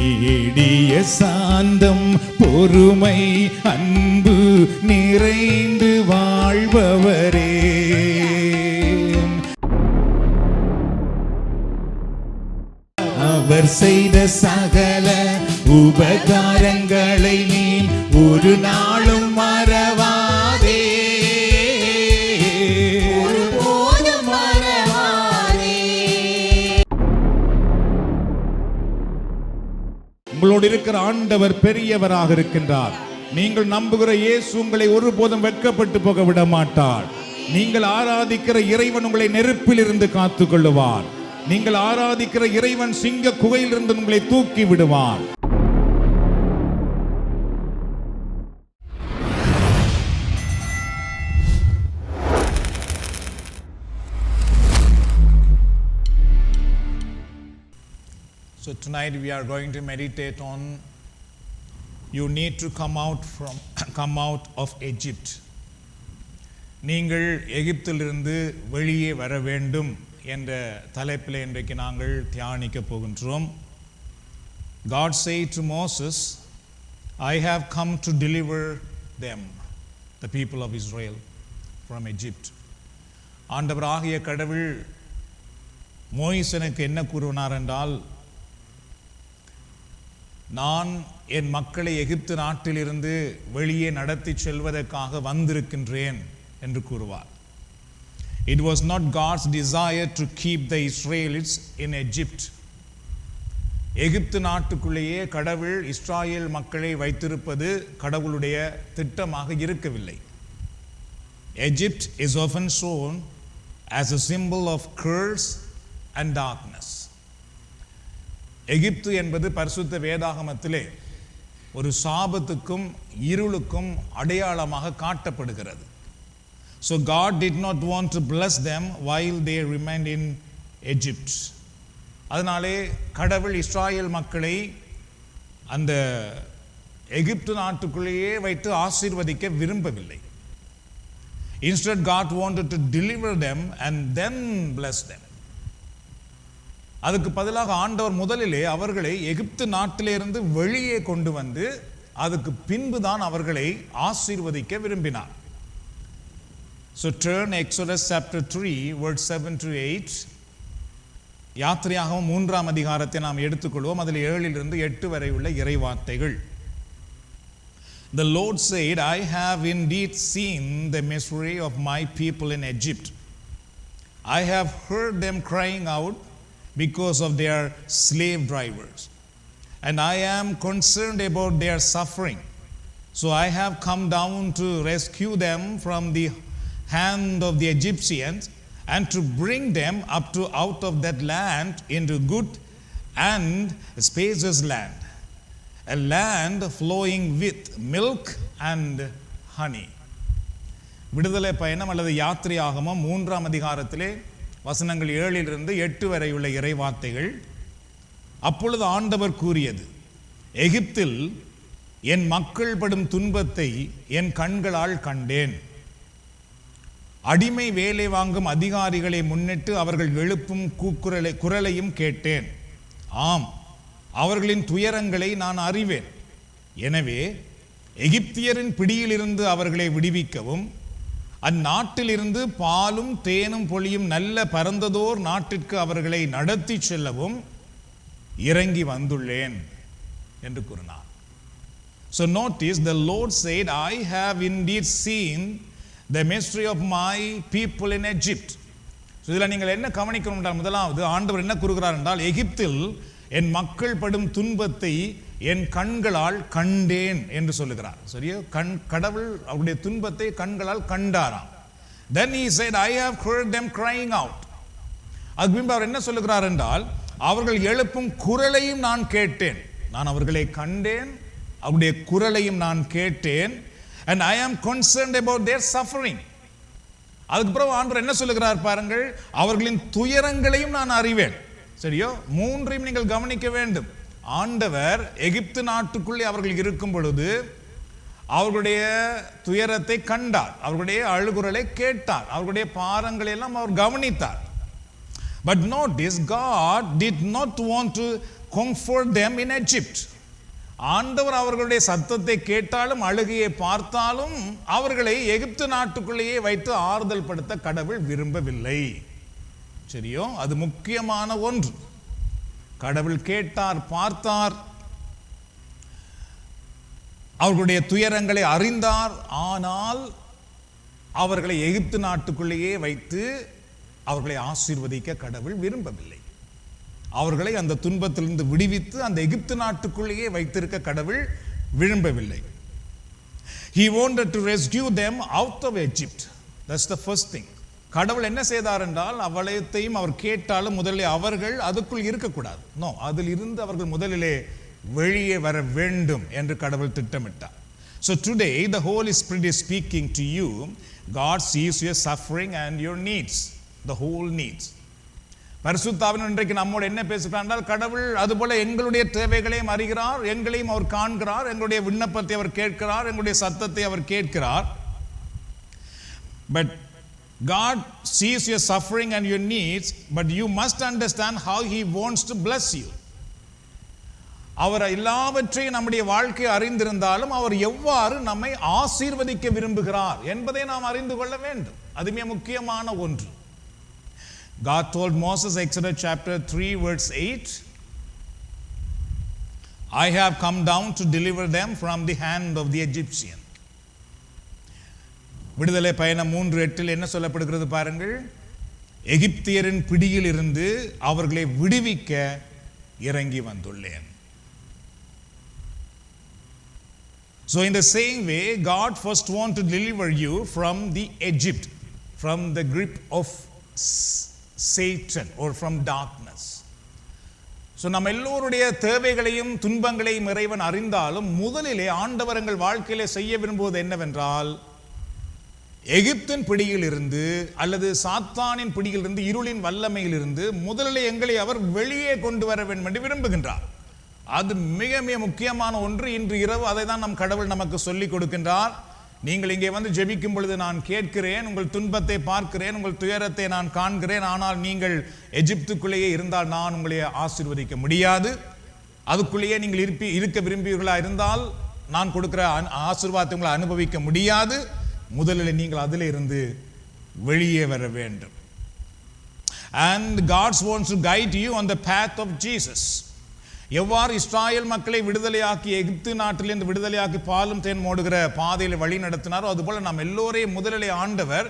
நீடிய சாந்தம் பொறுமை அன்பு நிறைந்து வாழ்பவரே. அவர் செய்த சகல உபகாரங்களை நீ ஒரு நாளும் மறவாதே, ஒருபோதும் மறவாதே. உங்களோடு இருக்கிற ஆண்டவர் பெரியவராக இருக்கின்றார். நீங்கள் நம்புகிற இயேசு உங்களை ஒருபோதும் வெட்கப்பட்டு போக விட மாட்டார். நீங்கள் ஆராதிக்கிற இறைவன் உங்களை நெருப்பில் இருந்து காத்துக் கொள்ளுவார். நீங்கள் ஆராதிக்கிற இறைவன் சிங்க குகையிலிருந்து உங்களை தூக்கி விடுவார். So tonight we are going to meditate on you need to come out of Egypt. நீங்கள் எகிப்திலிருந்து வெளியே வர வேண்டும் என்ற தலைப்பில் இன்றைக்கு நாங்கள் தியானிக்க போகின்றோம். God said to Moses, I have come to deliver them, the people of Israel, from Egypt. ஆண்டவராகிய கடவுள் மோசேனுக்கு என்ன கூறினார் என்றால், நான் என் மக்களை எகிப்து நாட்டிலிருந்து வெளியே நடத்தி செல்வதற்காக வந்திருக்கின்றேன் என்று கூறுவார். It was not God's desire to keep the Israelites in Egypt. எகிப்து நாட்டுக்குள்ளேயே கடவுள் இஸ்ராயேல் மக்களை வைத்திருப்பது கடவுளுடைய திட்டமாக இருக்கவில்லை. Egypt is often shown as a symbol of curse and darkness. எகிப்து என்பது பரிசுத்த வேதாகமத்திலே ஒரு சாபத்துக்கும் இருளுக்கும் அடையாளமாக காட்டப்படுகிறது. So God did not want to bless them while they remained in Egypt. அதனாலே கடவுள் இஸ்ராயேல் மக்களை அந்த எகிப்து நாட்டுக்குள்ளேயே வைத்து ஆசீர்வதிக்க விரும்பவில்லை. Instead, God wanted to deliver them and then bless them. அதுக்கு பதிலாக ஆண்டவர் முதலிலே அவர்களை எகிப்து நாட்டிலிருந்து வெளியே கொண்டு வந்து அதுக்கு பின்புதான் அவர்களை ஆசீர்வதிக்க விரும்பினார். So turn Exodus chapter 3 verse 7 to 8. யாத்திரையாகவும் 3ஆம் அதிகாரத்தை நாம் எடுத்துக்கொள்வோம். அதில் 7 இலிருந்து 8 வரை உள்ள இறைவார்த்தைகள். The Lord said, I have indeed seen the misery of my people in Egypt. I have heard them crying out because of their slave drivers, and I am concerned about their suffering. So I have come down to rescue them from the hand of the Egyptians and to bring them out of that land into good and spacious land, a land flowing with milk and honey. விடுதலை பயணம் அல்லது யாத்திரையாகமம் 3ஆம் அதிகாரத்திலே வசனங்கள் 7 இலிருந்து 8 வரை உள்ள இறைவார்த்தைகள். அப்பொழுது ஆண்டவர் கூறியது, எகிப்தில் என் மக்கள் படும் துன்பத்தை என் கண்களால் கண்டேன். அடிமை வேலை வாங்கும் அதிகாரிகளை முன்னிட்டு அவர்கள் எழுப்பும் குரலையும் கேட்டேன். ஆம், அவர்களின் துயரங்களை நான் அறிவேன். எனவே எகிப்தியரின் பிடியிலிருந்து அவர்களை விடுவிக்கவும், அந்நாட்டிலிருந்து பாலும் தேனும் பொழியும் நல்ல பரந்ததோர் நாட்டிற்கு அவர்களை நடத்தி செல்லவும் இறங்கி வந்துள்ளேன் என்று கூறினார். So notice the Lord said, I have indeed seen the misery of my people in Egypt. So இதில் நீங்கள் என்ன கவனிக்கணும் என்றால், முதலாவது ஆண்டவர் என்ன கூறுகிறார் என்றால், எகிப்தில் என் மக்கள் படும் துன்பத்தை என் கண்களால் கண்டேன் என்று சொல்லுகிறார். சரியா? கடவுள் அவருடைய துன்பத்தை கண்களால் கண்டாராம். Then he said, I have heard them crying out. அதுக்கு பின்பு அவர் என்ன சொல்லுகிறார் என்றால், அவர்கள் எழுப்பும் குரலையும் நான் கேட்டேன். நான் அவர்களை கண்டேன், அவருடைய குரலையும் நான் கேட்டேன். And I am concerned about their suffering. அதுக்கு பிறகு ஆண்டவர் என்ன சொல்லுகிறார் பாருங்கள், அவர்களின் துயரங்களையும் நான் அறிவேன். சரியோ? மூன்றையும் நீங்கள் கவனிக்க வேண்டும். ஆண்டவர் எகிப்து நாட்டுக்குள்ளே அவர்கள் இருக்கும் பொழுது அவர்களுடைய துயரத்தை கண்டார், அவர்களுடைய அழுகுரலை கேட்டார், அவர்களுடைய பாரங்களை எல்லாம் அவர் கவனித்தார். But notice, God did not want to comfort them in Egypt. ஆண்டவர் அவர்களுடைய சத்தத்தை கேட்டாலும் அழுகையை பார்த்தாலும் அவர்களை எகிப்து நாட்டுக்குள்ளேயே வைத்து ஆறுதல் படுத்த கடவுள் விரும்பவில்லை. சரியோ, அது முக்கியமான ஒன்று. கடவுள் கேட்டார், பார்த்தார், அவர்களுடைய துயரங்களை அறிந்தார். ஆனால் அவர்களை எகிப்து நாட்டுக்குள்ளேயே வைத்து அவர்களை ஆசீர்வதிக்க கடவுள் விரும்பவில்லை. அவர்களை அந்த துன்பத்திலிருந்து விடுவித்து அந்த எகிப்து நாட்டுக்குள்ளேயே வைத்திருக்க கடவுள் விரும்பவில்லை. He wanted to rescue them out of Egypt. That's the first thing. கடவுள் என்ன செய்தார் என்றால், அவ்வளத்தையும் அவர் கேட்டாலும் முதலில் அவர்கள் அதுக்குள் இருக்கக்கூடாது. நோ, அதில் இருந்து அவர்கள் முதலிலே வெளியே வர வேண்டும் என்று கடவுள் திட்டமிட்டார். So today the Holy Spirit is speaking to you. God sees your suffering and your needs, the whole needs. பரிசுத்தாவின் இன்றைக்கு நம்மோடு என்ன பேசுகிறார் என்றால், கடவுள் அதுபோல எங்களுடைய தேவைகளையும் அறிகிறார், எங்களையும் அவர் காண்கிறார், எங்களுடைய விண்ணப்பத்தை அவர் கேட்கிறார், எங்களுடைய சத்தத்தை அவர் கேட்கிறார். But God sees your suffering and your needs, but you must understand how He wants to bless you. அவர் எல்லாவற்றையும் நம்முடைய வாழ்க்கையை அறிந்திருந்தாலும் அவர் எவ்வாறு நம்மை ஆசீர்வதிக்க விரும்புகிறார் என்பதை நாம் அறிந்து கொள்ள வேண்டும். அதுவே முக்கியமான ஒன்று. God told Moses, Exodus chapter 3 verse 8, I have come down to deliver them from the hand of the Egyptian. விடுதலை பயணம் 3:8 என்ன சொல்லப்படுகிறது பாருங்கள். எகிப்தியரின் பிடியில் இருந்து அவர்களை விடுவிக்க இறங்கி வந்துள்ளேன். So in the same way, God first want to deliver you from the Egypt, from the grip of Satan or from darkness. So நம்ம எல்லோருடைய தேவைகளையும் துன்பங்களையும் இறைவன் அறிந்தாலும் முதலிலே ஆண்டவர் எங்கள் வாழ்க்கையிலே செய்ய விரும்புவது என்னவென்றால், எகிப்தின் பிடியில் இருந்து அல்லது சாத்தானின் பிடியில் இருந்து, இருளின் வல்லமையில் இருந்து முதலிலே எங்களை அவர் வெளியே கொண்டு வர வேண்டும் என்று விரும்புகின்றார். அது மிக மிக முக்கியமான ஒன்று. இன்று இரவு அதை தான் நம் கடவுள் நமக்கு சொல்லிக் கொடுக்கின்றார். நீங்கள் இங்கே வந்து ஜெபிக்கும் பொழுது நான் கேட்கிறேன், உங்கள் துன்பத்தை பார்க்கிறேன், உங்கள் துயரத்தை நான் காண்கிறேன். ஆனால் நீங்கள் எகிப்துக்குள்ளேயே இருந்தால் நான் உங்களை ஆசீர்வதிக்க முடியாது. அதுக்குள்ளேயே நீங்கள் இருக்க விரும்புவீர்களா இருந்தால் நான் கொடுக்கிற ஆசீர்வாதத்தை உங்களை அனுபவிக்க முடியாது. முதலில் நீங்கள் அதில் இருந்து வெளியே வர வேண்டும். And God wants to guide you on the path of Jesus. எவ்வாறு இஸ்ராயேல் மக்களை விடுதலையாக்கி எகிப்து நாட்டிலிருந்து விடுதலையாக்கி பாலும் தேன் மோடுகிற பாதையில் வழி நடத்தினாரோ அதுபோல நாம் எல்லோரையும் முதலிலே ஆண்டவர்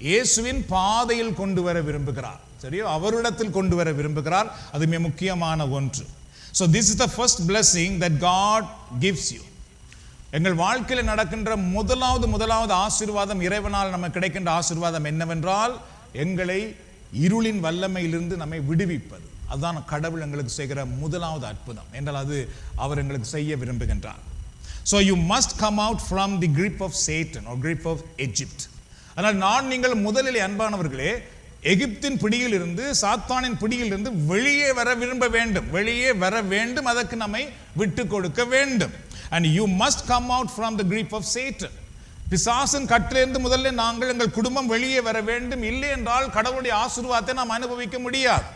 இயேசுவின் பாதையில் கொண்டு வர விரும்புகிறார். சரியோ, அவரிடத்தில் கொண்டு வர விரும்புகிறார். அது மிக முக்கியமான ஒன்று. So this is the first blessing that God gives you. எங்கள் வாழ்க்கையில் நடக்கின்ற முதலாவது ஆசீர்வாதம், இறைவனால் நமக்கு கிடைக்கின்ற ஆசீர்வாதம் என்னவென்றால், எங்களை இருளின் வல்லமையிலிருந்து நம்மை விடுவிப்பது. அதுதான் கடவுள் எங்களுக்கு செய்கிற முதலாவது அற்புதம் என்றால் அது அவர் எங்களுக்கு செய்ய விரும்புகின்றார். So you must come out from the grip of Satan or grip of Egypt. ஆனால் நீங்கள் முதலில் அன்பானவர்களே எகிப்தின் பிடியில் இருந்து, சாத்தானின் பிடியில் இருந்து வெளியே வர விரும்ப வேண்டும், வெளியே வர வேண்டும். அதற்கு நம்மை விட்டு கொடுக்க வேண்டும். And you must come out from the grip of Satan. பிசாசின் கட்டிலிருந்து முதல்ல நாங்கள் எங்கள் குடும்பம் வெளியே வர வேண்டும். இல்லை என்றால் கடவுளுடைய ஆசீர்வாதத்தை நாம் அனுபவிக்க முடியாது.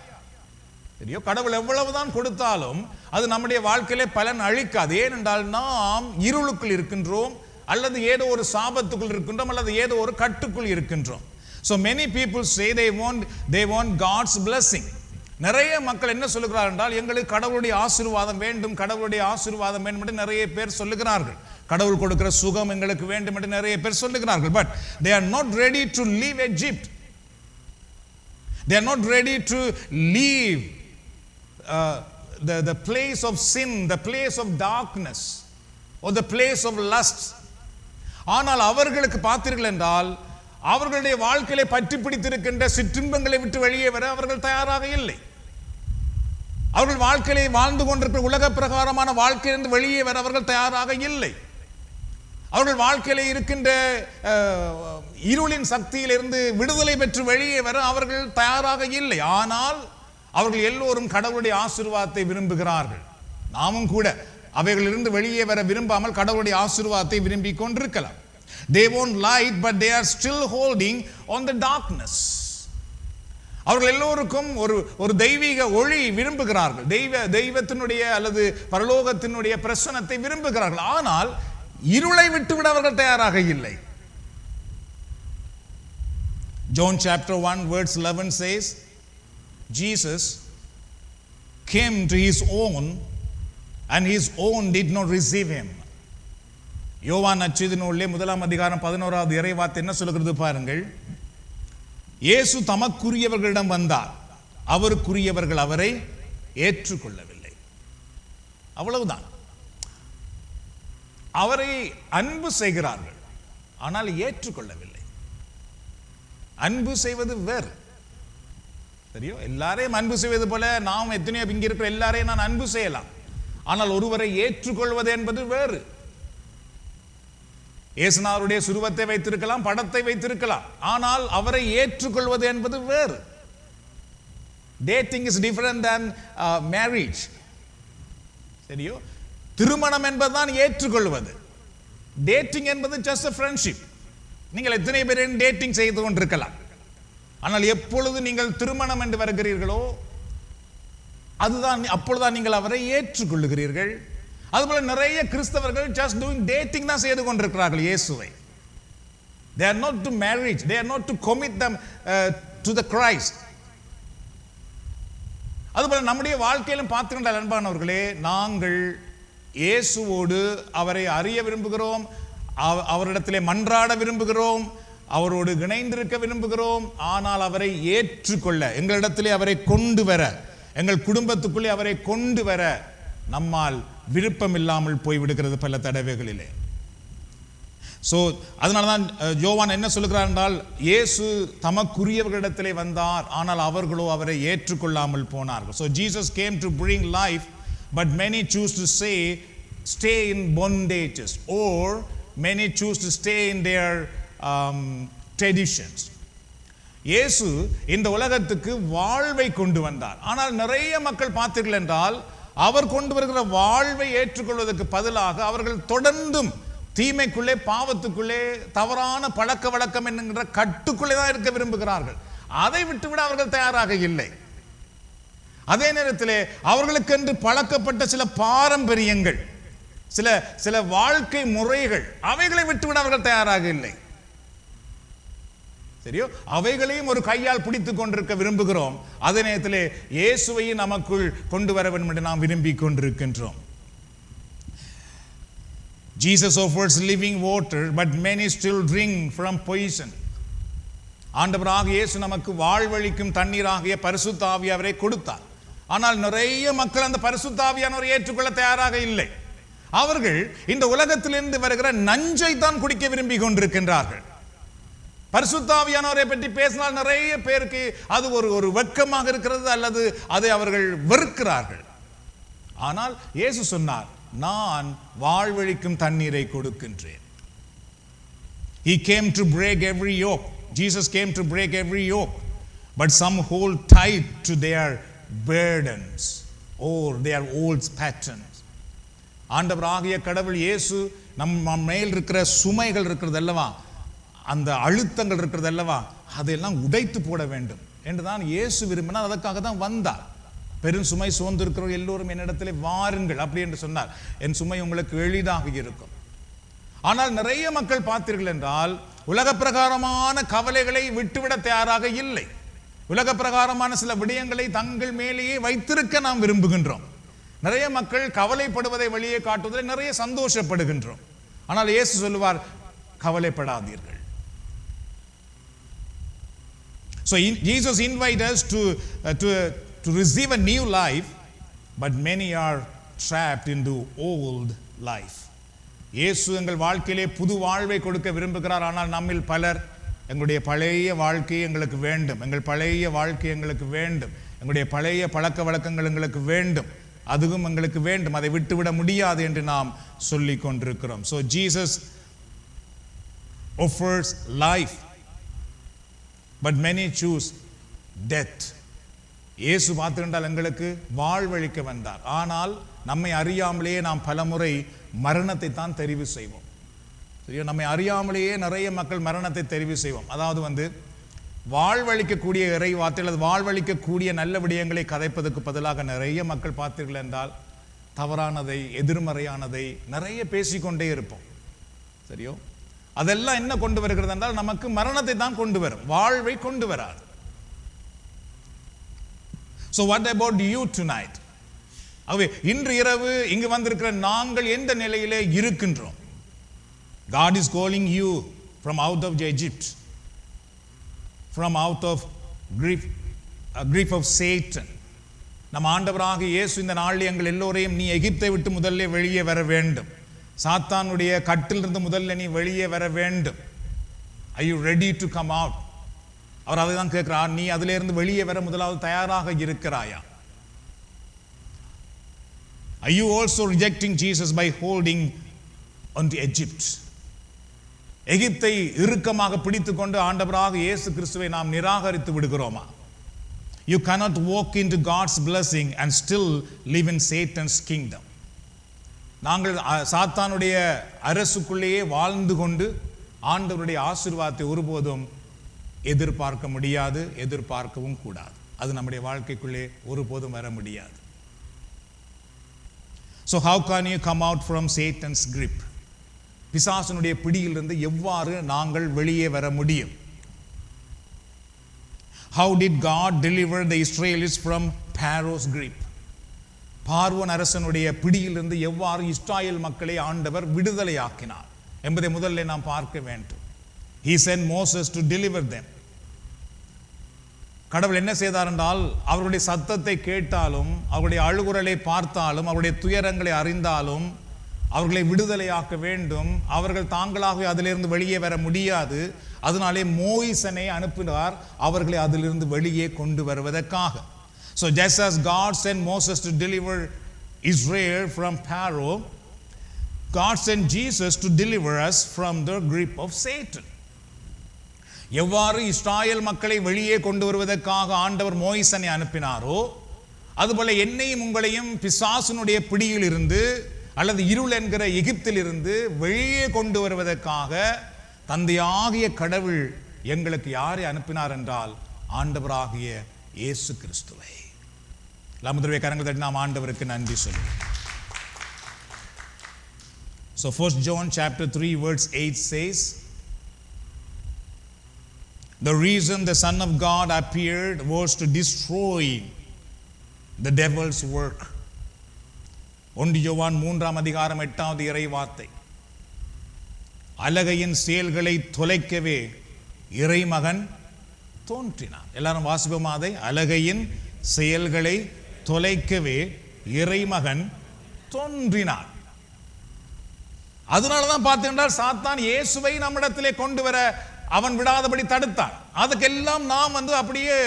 சரியோ, கடவுள் எவ்வளவுதான் கொடுத்தாலும் அது நம்முடைய வாழ்க்கையிலே பலன் அளிக்காது. ஏனென்றால் நாம் இருளுக்குள் இருக்கின்றோம், அல்லது ஏதோ ஒரு சாபத்துக்குள் இருக்கின்றோம், அல்லது ஏதோ ஒரு கட்டுக்குள் இருக்கின்றோம். So many people say they want God's blessing. நிறைய மக்கள் என்ன சொல்லுகிறார்கள் என்றால், எங்களுக்கு கடவுளுடைய ஆசீர்வாதம் வேண்டும், கடவுளுடைய ஆசீர்வாதம் வேண்டும் என்று நிறைய பேர் சொல்லுகிறார்கள். கடவுள் கொடுக்கிற சுகம் எங்களுக்கு வேண்டும் என்று நிறைய பேர் சொல்லுகிறார்கள். But they are not ready to leave Egypt. They are not ready to leave the place of sin, the place of darkness or the place of lust. ஆனால் அவர்களுக்கு பார்த்தீர்கள் என்றால் அவர்களுடைய வாழ்க்கையிலே பற்றி பிடித்திருக்கின்ற சிற்றின்பங்களை விட்டு வெளியே வர அவர்கள் தயாராக இல்லை. அவர்கள் வாழ்க்கையிலே வாழ்ந்து கொண்டிருக்கிற உலக பிரகாரமான வாழ்க்கையிலிருந்து வெளியே வர அவர்கள் தயாராக இல்லை. அவர்கள் வாழ்க்கையிலே இருக்கின்ற இருளின் சக்தியிலிருந்து விடுதலை பெற்று வெளியே வர அவர்கள் தயாராக இல்லை. ஆனால் அவர்கள் எல்லோரும் கடவுளுடைய ஆசீர்வாதத்தை விரும்புகிறார்கள். நாமும் கூட அவைகளிலிருந்து வெளியே வர விரும்பாமல் கடவுளுடைய ஆசீர்வாதத்தை விரும்பி கொண்டிருக்கலாம். They want light, but they are still holding on the darkness. அவர்கள் எல்லோருக்கும் ஒரு தெய்வீக ஒளி விரும்புகிறார்கள், தெய்வத்தினுடைய அல்லது பரலோகத்தினுடைய பிரசன்னத்தை விரும்புகிறார்கள். ஆனால் இருளை விட்டுவிட அவர்கள் தயாராக இல்லை. John chapter 1 verse 11 says, Jesus came to his own and his own did not receive him. யோவான் நற்செய்தி நூலிலே 1ஆம் அதிகாரம் 11வது இறைவார்த்தை என்ன சொல்கிறது பாருங்கள். இயேசு தமக்குரியவர்களிடம் வந்தார், அவருக்குரியவர்கள் அவரை ஏற்றுக்கொள்ளவில்லை. அவ்வளவுதான். அவரை அன்பு செய்கிறார்கள், ஆனால் ஏற்றுக்கொள்ளவில்லை. அன்பு செய்வது வேறு. தெரியும், எல்லாரையும் அன்பு செய்வது போல நாம் எத்தனையோ இங்க இருக்கிற எல்லாரையும் நான் அன்பு செய்யலாம், ஆனால் ஒருவரை ஏற்றுக்கொள்வது என்பது வேறு. இயேசுநாதருடைய சுருவத்தை வைத்திருக்கலாம், படத்தை வைத்திருக்கலாம், ஆனால் அவரை ஏற்றுக்கொள்வது என்பது வேறு. Dating is different than marriage. சரியோ, திருமணம் என்பதுதான் ஏற்றுக்கொள்வது. டேட்டிங் என்பது just a friendship. நீங்கள் எத்தனை பேரையும் டேட்டிங் செய்து கொண்டிருக்கலாம், ஆனால் எப்பொழுது நீங்கள் திருமணம் என்று வருகிறீர்களோ அதுதான் அப்பொழுதுதான் நீங்கள் அவரை ஏற்றுக்கொள்ளுகிறீர்கள். அதுபோல நிறைய கிறிஸ்தவர்கள் just doing dating தான் செய்து கொண்டிருக்கிறார்கள் இயேசுவை. They are not to marriage, they are not to commit them to the Christ. அதுபோல நம்முடைய வாழ்க்கையிலும் பார்த்துக்கின்ற அன்பானவர்களே, நாங்கள் இயேசுவோடு அவரை அறிய விரும்புகிறோம், அவரிடத்திலே மன்றாட விரும்புகிறோம், அவரோடு இணைந்திருக்க விரும்புகிறோம். ஆனால் அவரை ஏற்றுக்கொள்ள, எங்களிடத்திலே அவரை கொண்டு வர, எங்கள் குடும்பத்துக்குள்ளே அவரை கொண்டு வர நம்மால் விருப்பம் இல்லாமல் போய்விடுகிறது பல தடவைகளிலே. ஸோ அதனால தான் யோவான் என்ன சொல்லுகிறார் என்றால், இயேசு தமக்குரியவர்களிடத்திலே வந்தார், ஆனால் அவர்களோ அவரை ஏற்றுக்கொள்ளாமல் போனார்கள். So Jesus came to bring life, but many choose to stay in bondages, or many choose to stay in their traditions. இயேசு இந்த உலகத்துக்கு வாழ்வை கொண்டு வந்தார், ஆனால் நிறைய மக்கள் பார்த்தீர்கள் என்றால் அவர் கொண்டு வருகிற வாழ்வை ஏற்றுக்கொள்வதற்கு பதிலாக அவர்கள் தொடர்ந்தும் தீமைக்குள்ளே, பாவத்துக்குள்ளே, தவறான பழக்க வழக்கம் என்கின்ற கட்டுக்குள்ளே தான் இருக்க விரும்புகிறார்கள். அதை விட்டுவிட அவர்கள் தயாராக இல்லை. அதே நேரத்தில் அவர்களுக்கென்று பழக்கப்பட்ட சில பாரம்பரியங்கள், சில வாழ்க்கை முறைகள், அவைகளை விட்டுவிட அவர்கள் தயாராக இல்லை. சரியோ, அவைகளையும் ஒரு கையால் பிடித்துக் கொண்டிருக்க விரும்புகிறோம். அதே நேரத்தில் இயேசுவையும் நமக்குள் கொண்டு வர வேண்டும் என்று நாம் விரும்பிக் கொண்டிருக்கின்றோம். Jesus offers living water, but many still drink from poison. ஆண்டவராக இயேசு நமக்கு வாழ்வளிக்கும் தண்ணீராகிய பரிசுத்த ஆவியானவரை கொடுத்தார். ஆனால் நிறைய மக்கள் அந்த பரிசுத்த ஆவியானவரை ஏற்றுக்கொள்ள தயாராக இல்லை. அவர்கள் இந்த உலகத்திலிருந்து வருகிற நஞ்சை தான் குடிக்க விரும்பி கொண்டிருக்கின்றார்கள். பரிசுத்த ஆவியானவரை பற்றி பேசினால் நிறைய பேருக்கு அது ஒரு வெட்கமாக இருக்கிறது, அல்லது அதை அவர்கள் வெறுக்கிறார்கள். ஆனால் இயேசு சொன்னார், நான் வாழ்வளிக்கும் தண்ணீரை கொடுக்கின்றேன். He came to break every yoke. Jesus came to break every yoke, but some hold tight to their burdens or their old patterns. ஆண்டவராகிய கடவுள் இயேசு நம்ம மேல் இருக்கிற சுமைகள் இருக்கிறது அல்லவா, அந்த அழுத்தங்கள் இருக்கிறது அல்லவா, அதையெல்லாம் உடைத்து போட வேண்டும் என்றுதான் இயேசு விரும்பினார். அதற்காக தான் வந்தார். பெரும் சுமை சுமந்திருக்கிறவர்கள் எல்லோரும் என்னிடத்திலே வாருங்கள் அப்படி என்று சொன்னார். என் சுமை உங்களுக்கு எளிதாக இருக்கும். ஆனால் நிறைய மக்கள் பார்த்தீர்கள் என்றால் உலக பிரகாரமான கவலைகளை விட்டுவிட தயாராக இல்லை. உலக பிரகாரமான சில விடயங்களை தங்கள் மேலேயே வைத்திருக்க நாம் விரும்புகின்றோம். நிறைய மக்கள் கவலைப்படுவதை வெளியே காட்டுவதில் நிறைய சந்தோஷப்படுகின்றோம். ஆனால் இயேசு சொல்லுவார், கவலைப்படாதீர்கள். So Jesus invites us to receive a new life, but many are trapped into old life. இயேசு எங்கள் வாழ்க்கையிலே புது வாழ்வை கொடுக்க விரும்புகிறார். ஆனால் நம்மில் பலர் எங்களுடைய பழைய வாழ்க்கை எங்களுக்கு வேண்டும், எங்கள் பழைய வாழ்க்கை எங்களுக்கு வேண்டும், எங்களுடைய பழைய பழக்க வழக்கங்கள் எங்களுக்கு வேண்டும், அதுவும் எங்களுக்கு வேண்டும், அதை விட்டுவிட முடியாது என்று நாம் சொல்லிக் கொண்டிருக்கிறோம். So Jesus offers life, but many choose death. இயேசு பார்த்துக்கின்றால் எங்களுக்கு வாழ்வழிக்க வந்தார். ஆனால் நம்மை அறியாமலேயே நாம் பலமுறை மரணத்தை தான் தெரிவு செய்வோம். சரியா, நம்மை அறியாமலேயே நிறைய மக்கள் மரணத்தை தெரிவு செய்வோம். அதாவது வாழ்வழிக்கக்கூடிய இறை வார்த்தை அல்லது வாழ்வழிக்கக்கூடிய நல்ல விடயங்களை கதைப்பதற்கு பதிலாக நிறைய மக்கள் பார்த்தீர்கள் என்றால் தவறானதை, எதிர்மறையானதை நிறைய பேசிக்கொண்டே இருப்போம். சரியோ? அதெல்லாம் என்ன கொண்டு வருகிறது என்றால் நமக்கு மரணத்தை தான் கொண்டு வரும், வாழ்வை கொண்டு வராது. So what about you tonight? ஆகவே இன்று இரவு இங்கு வந்திருக்கிற நாங்கள் எந்த நிலையிலே இருக்கின்றோம்? God is calling you from out of Egypt, from out of grief of Satan. நம் ஆண்டவராக இயேசு இந்த நாளில் எங்கள் எல்லோரையும் நீ எகிப்தை விட்டு முதல்ல வெளியே வர வேண்டும், சாத்தானுடைய கட்டிலிருந்து முதல்ல நீ வெளியே வர வேண்டும். Are you ready to come out? அவர் அதை தான் கேட்கிறார், நீ அதிலிருந்து வெளியே வர முதலாவது தயாராக இருக்கிறாயா? Are you also rejecting Jesus by holding on to Egypt? எகிப்தை இறுக்கமாக பிடித்துக்கொண்டு ஆண்டவராக இயேசு கிறிஸ்துவை நாம் நிராகரித்து விடுகிறோமா? You cannot walk into God's blessing and still live in Satan's kingdom. நாங்கள் சாத்தானுடைய அரசுக்குள்ளேயே வாழ்ந்து கொண்டு ஆண்டவருடைய ஆசீர்வாதத்தை ஒருபோதும் எதிர்பார்க்க முடியாது, எதிர்பார்க்கவும் கூடாது. அது நம்முடைய வாழ்க்கைக்குள்ளே ஒருபோதும் வர முடியாது. So how can you come out from Satan's grip? பிசாசனுடைய பிடியிலிருந்து எவ்வாறு நாங்கள் வெளியே வர முடியும்? How did God deliver the Israelites from Pharaoh's grip? பார்வோன் அரசனுடைய பிடியிலிருந்து எவ்வாறு இஸ்ராயேல் மக்களை ஆண்டவர் விடுதலையாக்கினார் என்பதை முதல்ல நாம் பார்க்க வேண்டும். He sent Moses to deliver them. கடவுள் என்ன செய்தார் என்றால் அவருடைய சத்தத்தை கேட்டாலும், அவருடைய அழுகுரலை பார்த்தாலும், அவருடைய துயரங்களை அறிந்தாலும் அவர்களை விடுதலையாக்க வேண்டும். அவர்கள் தாங்களாகவே அதிலிருந்து வெளியே வர முடியாது. அதனாலே மோயிசனை அனுப்பினார் அவர்களை அதிலிருந்து வெளியே கொண்டு வருவதற்காக. So just as God sent Moses to deliver Israel from Pharaoh, God sent Jesus to deliver us from the grip of Satan. எவ்வாறு இஸ்ராயேல் மக்களை வெளியே கொண்டு வருவதற்காக ஆண்டவர் மோயிசனை அனுப்பினாரோ, அதுபோல என்னையும் உங்களையும் பிசாசுனுடைய பிடியில் இருந்து அல்லது இருள் என்கிற எகிப்தில் இருந்து வெளியே கொண்டு வருவதற்காக தந்தையாகிய கடவுள் எங்களுக்கு யாரை அனுப்பினார் என்றால் ஆண்டவராகிய இயேசு கிறிஸ்துவை. முதல்வே கரங்கள் தட்டி நாம் ஆண்டவருக்கு நன்றி சொல்லுவோம். So 1 John chapter 3 verse 8 says, the reason the Son of God appeared was to destroy the devil's work. 1 யோவான் 3ஆம் அதிகாரம் 8வது இறை வார்த்தை, அலகையின் செயல்களை தொலைக்கவே இறைமகன் தோன்றினார். எல்லாரும் வாசிப்போமா அதை? அலகையின் செயல்களை தொலைக்கவே இறைமகன் தோன்றினார். அதனாலதான் பார்த்தீங்கன்னா சாத்தான் இயேசுவை நம்மிடத்திலே கொண்டு வர அவன் விடாதபடி தடுத்தான். அதுக்கெல்லாம் நாம் அப்படியே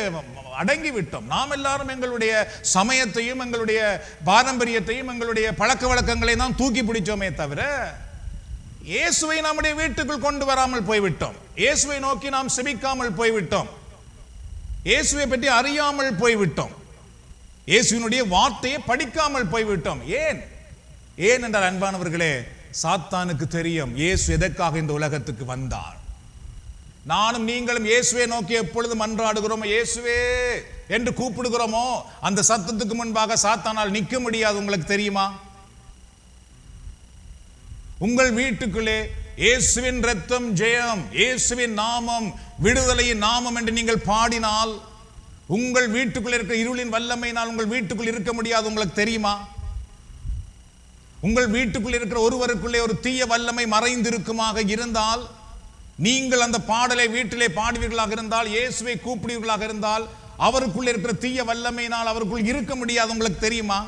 அடங்கி விட்டோம். நாம் எல்லாரும் எங்களுடைய சமயத்தையும் எங்களுடைய பாரம்பரியத்தையும் எங்களுடைய பழக்க வழக்கங்களை தான் தூக்கி பிடிச்சோமே தவிர இயேசுவை நம்முடைய வீட்டுக்குள் கொண்டு வராமல் போய்விட்டோம். இயேசுவை நோக்கி நாம் செபிக்காமல் போய்விட்டோம். இயேசுவை பற்றி அறியாமல் போய்விட்டோம். இயேசுவினுடைய வார்த்தையை படிக்காமல் போய்விட்டோம். ஏன் என்றால் அன்பானவர்களே, சாத்தானுக்கு தெரியும் இயேசு எதற்காக இந்த உலகத்துக்கு வந்தார். நானும் நீங்களும் இயேசுவை நோக்கி எப்பொழுது மன்றாடுகிறோமோ, இயேசுவே என்று கூப்பிடுகிறோமோ, அந்த சத்தத்துக்கு முன்பாக சாத்தானால் நிற்க முடியாது. உங்களுக்கு தெரியுமா? உங்கள் வீட்டுக்குள்ளே இயேசுவின் இரத்தம் ஜெயம், இயேசுவின் நாமம் விடுதலையின் நாமம் என்று நீங்கள் பாடினால் உங்கள் வீட்டுக்குள்ளே இருக்கிற இருளின் வல்லமையினால் உங்கள் வீட்டுக்குள் இருக்க முடியாது. உங்களுக்கு தெரியுமா? உங்கள் வீட்டுக்குள் இருக்கிற ஒருவருக்குள்ளே ஒரு தீய வல்லமை மறைந்திருக்குமாக இருந்தால், நீங்கள் அந்த பாடலை வீட்டிலே பாடுவீர்களாக இருந்தால், இயேசுவை கூப்பிடுவீர்களாக இருந்தால், அவருக்குள்ள இருக்கிற தீய வல்லமையினால் அவருக்குள் இருக்க முடியாது. உங்களுக்கு தெரியுமா?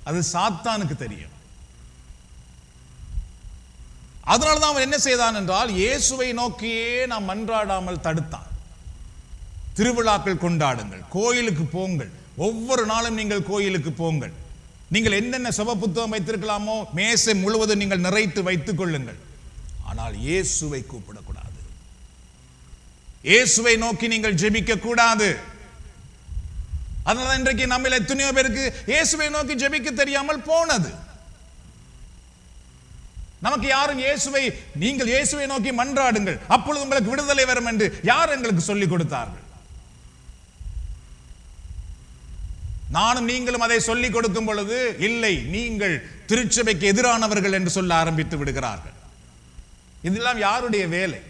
அது சாத்தானுக்கு தெரியும். அதனால்தான் அவன் என்ன செய்தான் என்றால் இயேசுவை நோக்கியே நாம் மன்றாடாமல் தடுத்தான். திருவிழாக்கள் கொண்டாடுங்கள், கோயிலுக்கு போங்கள், ஒவ்வொரு நாளும் நீங்கள் கோயிலுக்கு போங்கள். நீங்கள் என்னென்ன சுப புத்தகம் வைத்திருக்கலாமோ மேசை முழுவதும் நீங்கள் நிறைத்து வைத்துக் கொள்ளுங்கள். ஆனால் இயேசுவை கூப்பிடக்கூடாது. இயேசுவை நோக்கி நீங்கள் ஜெபிக்க கூடாது. அதனால இன்றைக்கு நம்ம எத்தனையோ பேருக்கு இயேசுவை நோக்கி ஜெபிக்க தெரியாமல் போனது. நமக்கு யாரும் நீங்கள் இயேசுவை நோக்கி மன்றாடுங்கள், அப்பொழுது உங்களுக்கு விடுதலை வரும் என்று யார் எங்களுக்கு சொல்லிக் கொடுத்தார்கள்? நானும் நீங்களும் அதை சொல்லிக் கொடுக்கும் பொழுது, இல்லை நீங்கள் திருச்சபைக்கு எதிரானவர்கள் என்று சொல்ல ஆரம்பித்து விடுகிறார்கள். இதெல்லாம் யாருடைய வேலை?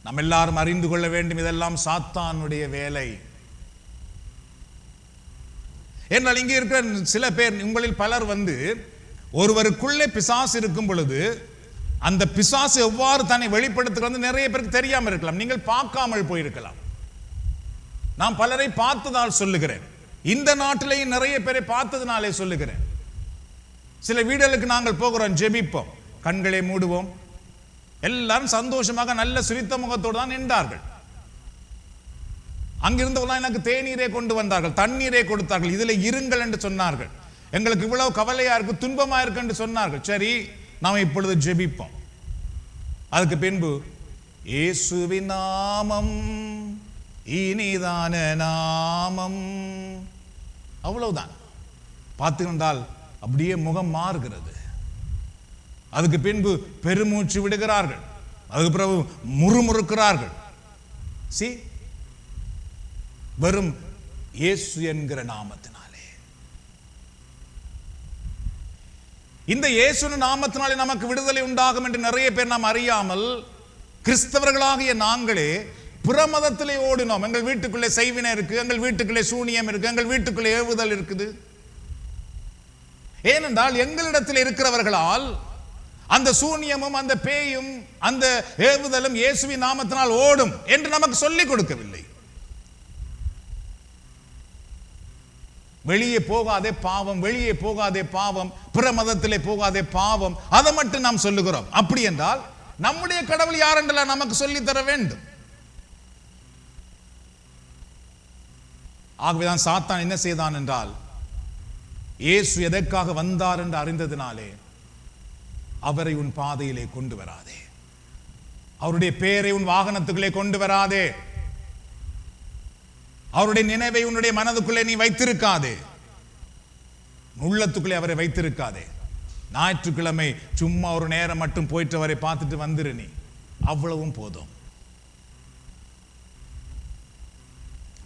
நம்ம எல்லாரும் அறிந்து கொள்ள வேண்டும், இதெல்லாம் சாத்தானுடைய வேலை. என்றால் இங்கே இருக்கிற சில பேர், உங்களில் பலர் ஒருவருக்குள்ளே பிசாசு இருக்கும் பொழுது அந்த பிசாசு எவ்வாறு தன்னை வெளிப்படுத்துகிறது நிறைய பேருக்கு தெரியாமல் இருக்கலாம். நீங்கள் பார்க்காமல் போயிருக்கலாம். நான் பலரை பார்த்ததால் சொல்லுகிறேன். இந்த நாட்டிலேயும் நிறைய பேரை பார்த்ததுனாலே சொல்லுகிறேன். சில வீடுகளுக்கு நாங்கள் போகிறோம், ஜெபிப்போம், கண்களை மூடுவோம், எல்லாரும் சந்தோஷமாக நல்ல சிரித்த முகத்தோடு தான் நின்றார்கள். அங்கிருந்தவர்கள் எனக்கு தேநீரை கொண்டு வந்தார்கள், தண்ணீரை கொடுத்தார்கள், இதில் இருங்கள் என்று சொன்னார்கள். எங்களுக்கு இவ்வளவு கவலையா இருக்கு, துன்பமா இருக்கு என்று சொன்னார்கள். சரி, நாம் இப்பொழுது ஜெபிப்போம். அதுக்கு பின்பு இயேசுவின் நாமம் இனிதான நாமம், அவ்வளவுதான். பார்த்துக்கொண்டால் அப்படியே முகம் மாறுகிறது. அதுக்கு பின்பு பெருமூச்சு விடுகிறார்கள், அதுக்கு பிறகு முறுமுறுக்கிறார்கள். வெறும் இயேசு என்கிற நாமத்தினாலே. இந்த இயேசு நாமத்தினாலே நமக்கு விடுதலை உண்டாகும் என்று நிறைய பேர் நாம் அறியாமல், கிறிஸ்தவர்களாகிய நாங்களே பிற மதத்திலே ஓடினோம். எங்கள் வீட்டுக்குள்ளே செய்வினை இருக்கு, எங்கள் வீட்டுக்குள்ளே சூனியம் இருக்கு, எங்கள் வீட்டுக்குள்ளே ஏவுதல் இருக்குது. ஏனென்றால் எங்களிடத்தில் இருக்கிறவர்களால் அந்த சூனியமும் அந்த பேயும் அந்த ஏவுதலும் இயேசுவின் நாமத்தினால் ஓடும் என்று நமக்கு சொல்லிக் கொடுக்கவில்லை. வெளியே போகாதே பாவம், வெளியே போகாதே பாவம், பிற மதத்திலே போகாதே பாவம், அதை மட்டும் நாம் சொல்லுகிறோம். அப்படி என்றால் நம்முடைய கடவுள் யார் என்றெல்லாம் நமக்கு சொல்லித்தர வேண்டும். ஆகவேதான் சாத்தான் என்ன செய்தான் என்றால், இயேசு எதற்காக வந்தார் என்று அறிந்ததினாலே அவரை உன் பாதையிலே கொண்டு வராதே, அவருடைய பெயரை உன் வாகனத்துக்குள்ளே கொண்டு வராதே, அவருடைய நினைவை உன்னுடைய மனதுக்குள்ளே நீ வைத்திருக்காதே, உள்ளத்துக்குள்ளே அவரை வைத்திருக்காதே. ஞாயிற்றுக்கிழமை சும்மா ஒரு நேரம் மட்டும் போயிட்டு அவரை பார்த்துட்டு வந்துரு, நீ அவ்வளவும் போதும்.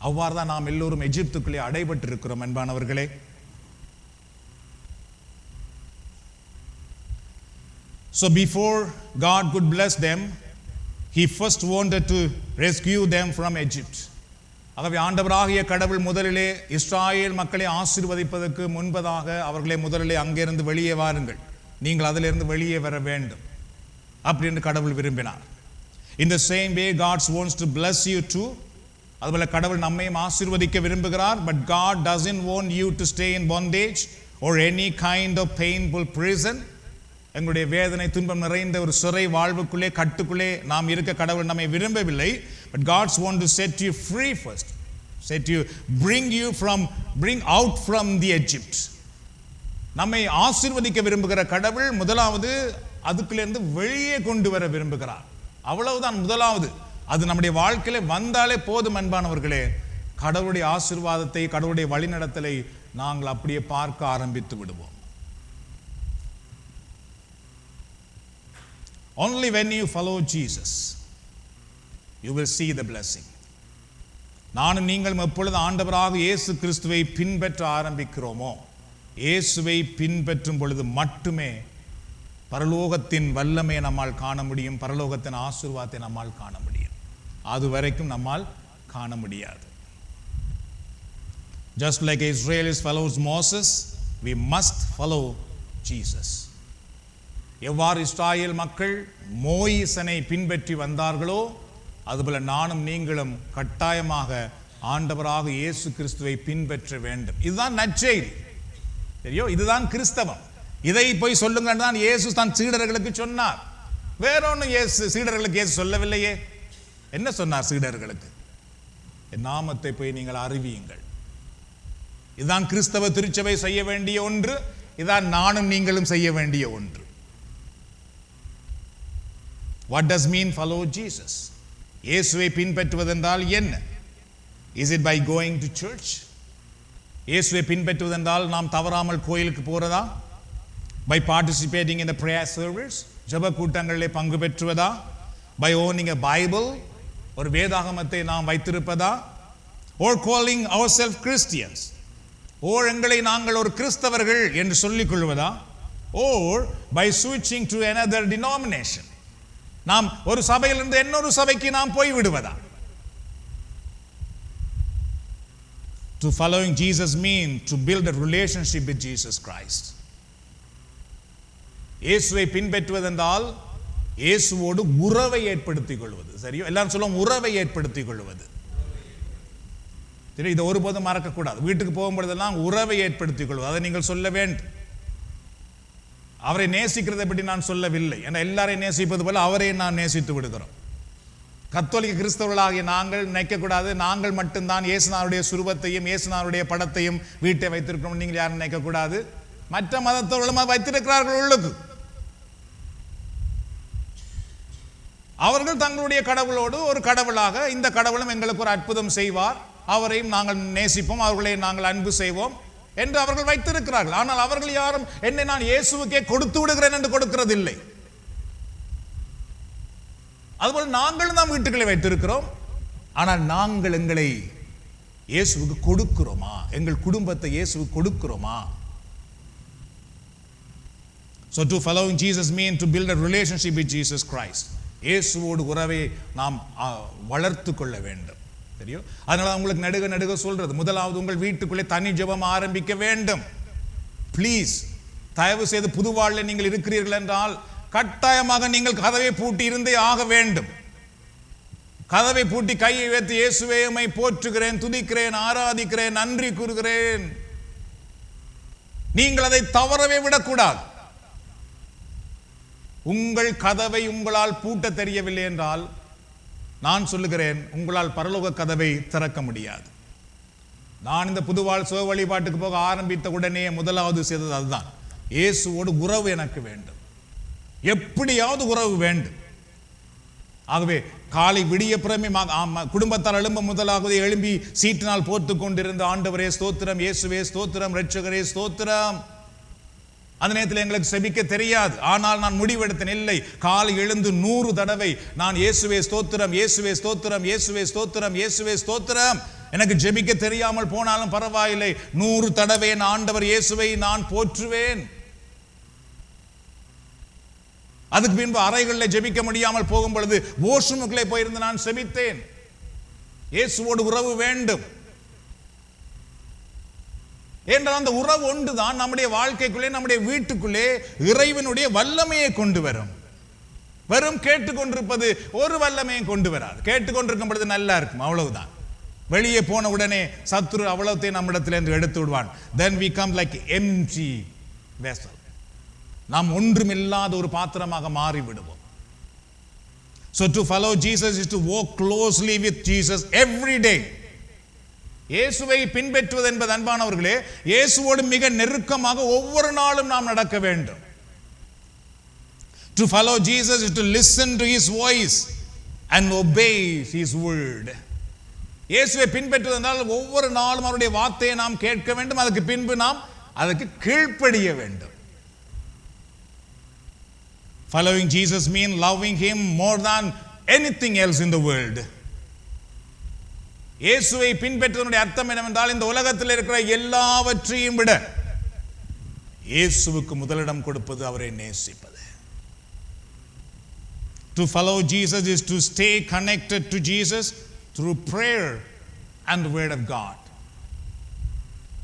அவ்வாறு தான் நாம் எல்லோரும் எகிப்துக்குள்ளே அடைபட்டு இருக்கிறோம் அன்பானவர்களே. So before God could bless them, he first wanted to rescue them from Egypt. ஆகவே ஆண்டவராகிய கடவுள் முதலிலே இஸ்ராயேல் மக்களை ஆசீர்வதிப்பதற்கு முன்பதாக அவர்களை முதலிலே அங்கிருந்து வெளியே வாருங்கள், நீங்கள் அதிலிருந்து வெளியே வர வேண்டும் அப்படின்னு கடவுள் விரும்பினார். In the same way God wants to bless you too. அதுபோல கடவுள் நம்மையும் ஆசீர்வதிக்க விரும்புகிறார். But God doesn't want you to stay in bondage or any kind of painful prison. எங்களுடைய வேதனை துன்பம் நிறைந்த ஒரு சிறை வாழ்வுக்குள்ளே கட்டுக்குள்ளே நாம் இருக்க கடவுள் நம்மை விரும்பவில்லை. But God wants to set you free first, bring out from the Egypt. நம்மை ஆசீர்வதிக்க விரும்புகிற கடவுள் முதலாவது அதுக்குள்ளேருந்து வெளியே கொண்டு வர விரும்புகிறார். அவ்வளவுதான் முதலாவது. அது நம்முடைய வாழ்க்கையில வந்தாலே போதும் அன்பானவர்களே. கடவுளுடைய ஆசீர்வாதத்தை, கடவுளுடைய வழிநடத்தலை நாங்கள் அப்படியே பார்க்க ஆரம்பித்து விடுவோம். Only when you follow Jesus, you will see the blessing. நானும் நீங்களும் எப்பொழுது ஆண்டவராக இயேசு கிறிஸ்துவை பின்பற்ற ஆரம்பிக்கிறோமோ, இயேசுவை பின்பற்றும் பொழுது மட்டுமே பரலோகத்தின் வல்லமையை நம்மால் காண முடியும், பரலோகத்தின் ஆசீர்வாதத்தை நம்மால் காண முடியும். அது வரைக்கும் நம்மால் காண முடியாது. Just like Israelis follows Moses, we must follow Jesus. எவ்வாறு இஸ்ராயேல் மக்கள் மோயிசனை பின்பற்றி வந்தார்களோ, அதுபோல நானும் நீங்களும் கட்டாயமாக ஆண்டவராக இயேசு கிறிஸ்துவை பின்பற்ற வேண்டும். இதுதான் நற்செய்தி, தெரியும், இதுதான் கிறிஸ்தவம். இதை போய் சொல்லுங்க தான் இயேசு தான் சீடர்களுக்கு சொன்னார். வேறொன்னும் சீடர்களுக்கு இயேசு சொல்லவில்லையே. என்ன சொன்னார் சீடர்களுக்கு? என் நாமத்தை போய் நீங்கள் அறிவியுங்கள். இதுதான் கிறிஸ்தவ திருச்சபை செய்ய வேண்டிய ஒன்று, இதுதான் நானும் நீங்களும் செய்ய வேண்டிய ஒன்று. What does mean follow Jesus? இயேசுவை பின்பற்றுவதென்றால் என்ன? Is it by going to church? இயேசுவை பின்பற்றுவதென்றால் நாம் தவறாமல் கோயிலுக்கு போறதா? By participating in the prayer service, ஜெப கூட்டங்களிலே பங்கு பெற்றுவதா? By owning a Bible, ஒரு வேதாகமத்தை நாம் வைத்திருப்பதா? Or calling ourselves Christians, or எங்களை நாங்கள் ஒரு கிறிஸ்தவர்கள் என்று சொல்லிக் கொள்வதா? Or by switching to another denomination, நாம் ஒரு சபையிலிருந்து இன்னொரு சபைக்கு நாம் போய் விடுவதா? To following Jesus mean to build a relationship with Jesus Christ. இயேசுவை பின்பற்றுவதென்றால் இயேசுவோடு உறவை ஏற்படுத்திக் கொள்வது. சரியோ? எல்லாரும் சொல்லுவோம், உறவை ஏற்படுத்திக் கொள்வது. சரி, இதை ஒருபோதும் மறக்கக்கூடாது. வீட்டுக்கு போகும்பொழுதெல்லாம் உறவை ஏற்படுத்திக் கொள்வது, அதை நீங்கள் சொல்ல வேண்டும். அவரை நேசிக்கிறதை பற்றி நான் சொல்லவில்லை. ஏன்னா எல்லாரையும் நேசிப்பது போல அவரையும் நான் நேசித்து விடுகிறோம். கத்தோலிக்க கிறிஸ்தவர்களாகிய நாங்கள் நினைக்கக்கூடாது நாங்கள் மட்டும்தான் இயேசுநாதருடைய சுரூபத்தையும் இயேசுநாதருடைய படத்தையும் வீட்டை வைத்திருக்கிறோம். நீங்கள் யாரும் நினைக்கக்கூடாது. மற்ற மதத்தவர்களும் வைத்திருக்கிறார்கள் உள்ளுக்கு. அவர்கள் தங்களுடைய கடவுளோடு ஒரு கடவுளாக, இந்த கடவுளும் எங்களுக்கு ஒரு அற்புதம் செய்வார், அவரையும் நாங்கள் நேசிப்போம், அவர்களை நாங்கள் அன்பு செய்வோம் என்று அவர்கள் வைத்திருக்கிறார்கள். ஆனால் அவர்கள் யாரும் என்னை நான் இயேசுவுக்கே கொடுத்து விடுகிறேன் என்று கொடுக்கிறதில்லை. அதுபோல் நாங்கள் நாம் வீட்டுகளை வைத்திருக்கிறோம். ஆனால் நாங்கள் எங்களை இயேசுவுக்கு கொடுக்கிறோமா? எங்கள் குடும்பத்தை இயேசுவுக்கு கொடுக்கிறோமா? So to following Jesus mean to build a relationship with Jesus Christ. இயேசுவோடு உறவை நாம் வளர்த்து கொள்ள வேண்டும். தெரியும்? அதனால உங்களுக்கு நடுக சொல்றது, முதலாவது உங்கள் வீட்டுக்குள்ளே தனி ஜெபம் ஆரம்பிக்க வேண்டும். ப்ளீஸ், தயவு செய்து புது வாழ்வில் நீங்கள் இருக்கிறீர்கள் என்றால் கட்டாயமாக நீங்கள் கதவை பூட்டி இருந்தே ஆக வேண்டும். கதவை பூட்டி கையை வைத்து இயேசுவே உம்மை போற்றுகிறேன், துதிக்கிறேன், ஆராதிக்கிறேன், நன்றி கூறுகிறேன். நீங்கள் அதை தவறவே விடக்கூடாது. உங்கள் கதவை உங்களால் பூட்ட தெரியவில்லை என்றால் நான் சொல்லுகிறேன், உங்களால் பரலோக கதவை திறக்க முடியாது. நான் இந்த புதுவாழ் சிவ வழிபாட்டுக்கு போக ஆரம்பித்த உடனே முதலாவது செய்தது அதுதான். இயேசுவோடு உறவு எனக்கு வேண்டும், எப்படியாவது உறவு வேண்டும். ஆகவே காலை விடிய பிறமே குடும்பத்தால் எழும்ப முதலாவது எழும்பி சீட்டினால் போர்த்து கொண்டிருந்த ஆண்டவரே ஸ்தோத்திரம், இயேசுவே ஸ்தோத்திரம், இரட்சகரே ஸ்தோத்திரம். அந்த நேரத்தில் எங்களுக்கு செபிக்க தெரியாது. ஆனால் நான் முடிவெடுத்தேன், இல்லை, காலை எழுந்து 100 தடவை நான் இயேசுவே ஸ்தோத்திரம், இயேசுவே ஸ்தோத்திரம், இயேசுவே ஸ்தோத்திரம், இயேசுவே ஸ்தோத்திரம். எனக்கு ஜெபிக்க தெரியாமல் போனாலும் பரவாயில்லை, 100 தடவை என் ஆண்டவர் இயேசுவை நான் போற்றுவேன். அதுக்கு பின்பு அறைகளில் ஜெபிக்க முடியாமல் போகும் பொழுது வாஷ்ரூமுக்குள்ளே போயிருந்து நான் செபித்தேன். இயேசுவோடு உறவு வேண்டும் என்றால் அந்த உறவு ஒன்றுதான் நம்முடைய வாழ்க்கைக்குள்ளே, நம்முடைய வீட்டுக்குள்ளே இறைவனுடைய வல்லமையை கொண்டு வரும். வெறும் கேட்டுக்கொண்டிருப்பது ஒரு வல்லமையும் கொண்டு வராது. கேட்டுக்கொண்டிருக்கும் பொழுது நல்லா இருக்கும், அவ்வளவுதான். வெளியே போன உடனே சத்துரு அவ்வளவுத்தையும் நம்மிடத்தில் எடுத்து விடுவான். Then we come like empty vessel. நாம் ஒன்றுமில்லாத ஒரு பாத்திரமாக மாறி விடுவோம். So to follow Jesus is to walk closely with Jesus every day. இயேசுவை பின்பற்றுவது என்பது அன்பானவர்களே, இயேசுவோடு மிக நெருக்கமாக ஒவ்வொரு நாளும் நாம் நடக்க வேண்டும். To follow Jesus is to listen to his voice and obey his word. இயேசுவை பின்பற்றுவது என்றால் ஒவ்வொரு நாளும் அவருடைய வார்த்தையை நாம் கேட்க வேண்டும், அதுக்கு பின்பு நாம் அதற்கு கீழ்ப்படிய வேண்டும். Following Jesus means loving him more than anything else in the world. இயேசுவை பின்பற்றுவதனுடைய அர்த்தம் என்னவென்றால், இந்த உலகத்தில் இருக்கிற எல்லாவற்றையும் விட இயேசுவுக்கு முதலிடம் கொடுப்பது, அவரை நேசிப்பது. To follow Jesus is to stay connected to Jesus through prayer and the word of God.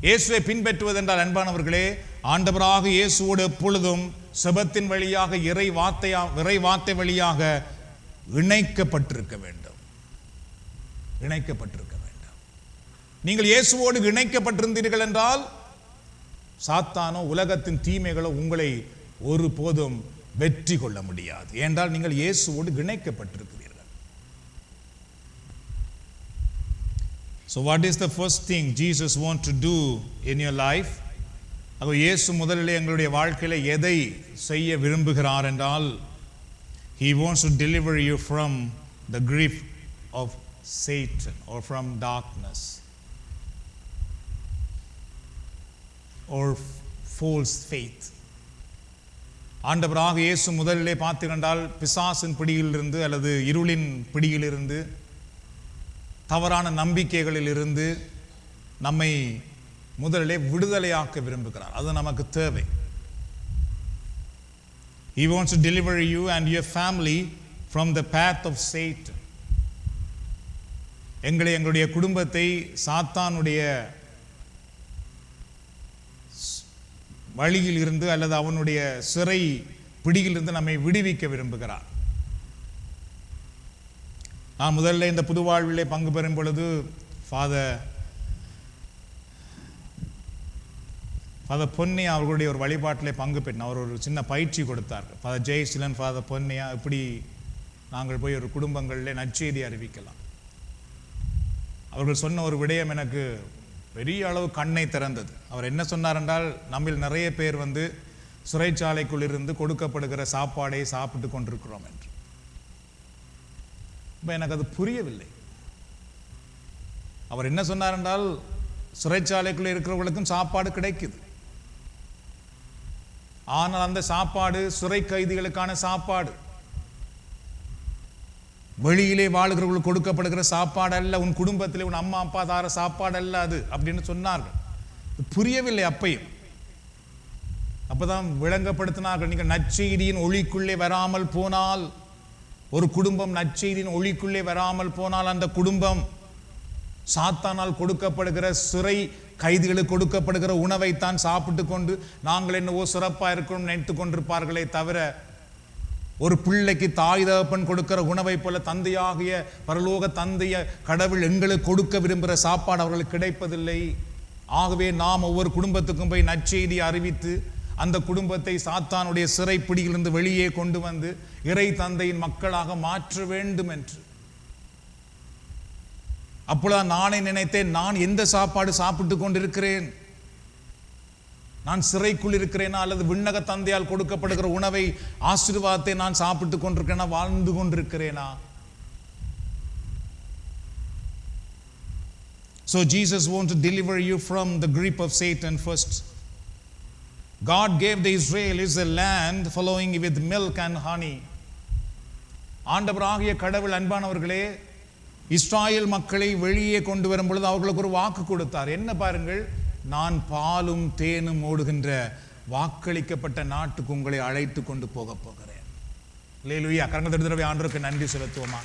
இயேசுவை பின்பற்றுவது என்றால் அன்பானவர்களே, ஆண்டவராக இயேசுவோடு எப்பொழுதும் செபத்தின் வழியாக இறை வார்த்தை வழியாக இணைக்கப்பட்டிருக்க வேண்டும். இணைக்கப்பட்டிருக்க வேண்டும். நீங்கள் இயேசுவோடு இணைக்கப்பட்டிருந்தீர்கள் என்றால் சாத்தானோ உலகத்தின் தீமைகளோ உங்களை ஒருபோதும் வெற்றி கொள்ள முடியாது. ஏனென்றால் நீங்கள் இயேசுவோடு இணைக்கப்பட்டிருக்கிறீர்கள். So what is the first thing Jesus wants to do in your life? அப்போ இயேசு முதலிலே எங்களுடைய வாழ்க்கையில எதை செய்ய விரும்புகிறார் என்றால், he wants to deliver you from the grip of Satan or from darkness or false faith. ஆண்டவராக இயேசு முதலிலே பார்த்திருந்தால் பிசாசின் பிடியிலிருந்து அல்லது இருளின் பிடியிலிருந்து தவறான நம்பிக்கைகளிலிருந்து நம்மை முதலிலே விடுதலையாக்க விரும்புகிறார். அது நமக்கு தேவை. He wants to deliver you and your family from the path of Satan. எங்களுடைய குடும்பத்தை சாத்தானுடைய வழியில் இருந்து அல்லது அவனுடைய சிறை பிடியிலிருந்து நம்மை விடுவிக்க விரும்புகிறார். நான் முதல்ல இந்த புது வாழ்விலே பங்கு பெறும் பொழுது ஃபாதர் பொன்னியா அவர்களுடைய ஒரு வழிபாட்டிலே பங்கு பெற்றேன். அவர் ஒரு சின்ன பயிற்சி கொடுத்தார். ஃபாதர் ஜெயசீலன், ஃபாதர் பொன்னியா, இப்படி நாங்கள் போய் ஒரு குடும்பங்களிலே நற்செய்தி அறிவிக்கலாம். அவர்கள் சொன்ன ஒரு விடயம் எனக்கு பெரிய அளவு கண்ணை திறந்தது. அவர் என்ன சொன்னார் என்றால், நம்மில் நிறைய பேர் சிறைச்சாலைக்குள் இருந்து கொடுக்கப்படுகிற சாப்பாடை சாப்பிட்டு கொண்டிருக்கிறோம் என்று. இப்போ எனக்கு அது புரியவில்லை. அவர் என்ன சொன்னார் என்றால், சிறைச்சாலைக்குள்ளே இருக்கிறவர்களுக்கும் சாப்பாடு கிடைக்குது. ஆனால் அந்த சாப்பாடு சிறை கைதிகளுக்கான சாப்பாடு, வெளியிலே வாழ்கிறவர்களுக்கு கொடுக்கப்படுகிற சாப்பாடு அல்ல, உன் குடும்பத்திலே உன் அம்மா அப்பா தார சாப்பாடு அல்ல அது அப்படின்னு சொன்னார்கள். புரியவில்லை அப்பையும். அப்பதான் விளங்கப்படுத்தினார்கள், நீங்கள் நற்செய்தியின் ஒளிக்குள்ளே வராமல் போனால், ஒரு குடும்பம் நற்செய்தியின் ஒளிக்குள்ளே வராமல் போனால் அந்த குடும்பம் சாத்தானால் கொடுக்கப்படுகிற சிறை கைதிகளுக்கு கொடுக்கப்படுகிற உணவைத்தான் சாப்பிட்டு கொண்டு நாங்கள் என்னவோ சிறப்பாக இருக்கணும் நினைத்து கொண்டிருப்பார்களே தவிர, ஒரு பிள்ளைக்கு தாய் தகப்பன் கொடுக்கிற உணவை போல தந்தையாகிய பரலோக தந்தைய கடவுள் எங்களுக்கு கொடுக்க விரும்புகிற சாப்பாடு அவர்களுக்கு கிடைப்பதில்லை. ஆகவே நாம் ஒவ்வொரு குடும்பத்துக்கும் போய் நற்செய்தி அறிவித்து அந்த குடும்பத்தை சாத்தானுடைய சிறை பிடியிலிருந்து வெளியே கொண்டு வந்து இறை தந்தையின் மக்களாக மாற்ற வேண்டும் என்று. அப்பொழுது நானே நினைத்தேன், நான் எந்த சாப்பாடு சாப்பிட்டு கொண்டிருக்கிறேன்? நான் சிறைக்குள் இருக்கிறேனா அல்லது விண்ணக தந்தையால் கொடுக்கப்படுகிற உணவை ஆசீர்வாதத்தை நான் சாப்பிட்டு கொண்டிருக்கிறேனா, வாழ்ந்து கொண்டிருக்கிறேனா? So Jesus wants to deliver you from the grip of Satan first. God gave the Israelis a land flowing with milk and honey. ஆண்டவராகிய கடவுள் அன்பானவர்களே, இஸ்ராயேல் மக்களை வெளியே கொண்டு வரும் பொழுது அவர்களுக்கு ஒரு வாக்கு கொடுத்தார். என்ன பாருங்கள், நான் பாலும் தேனும் ஓடுகின்ற வாக்களிக்கப்பட்ட நாட்டுக்கு உங்களை அழைத்து கொண்டு போக போகிறேன். அல்லேலூயா. கரங்கள் தடவை ஆண்டவருக்கு நன்றி செலுத்துவோமா.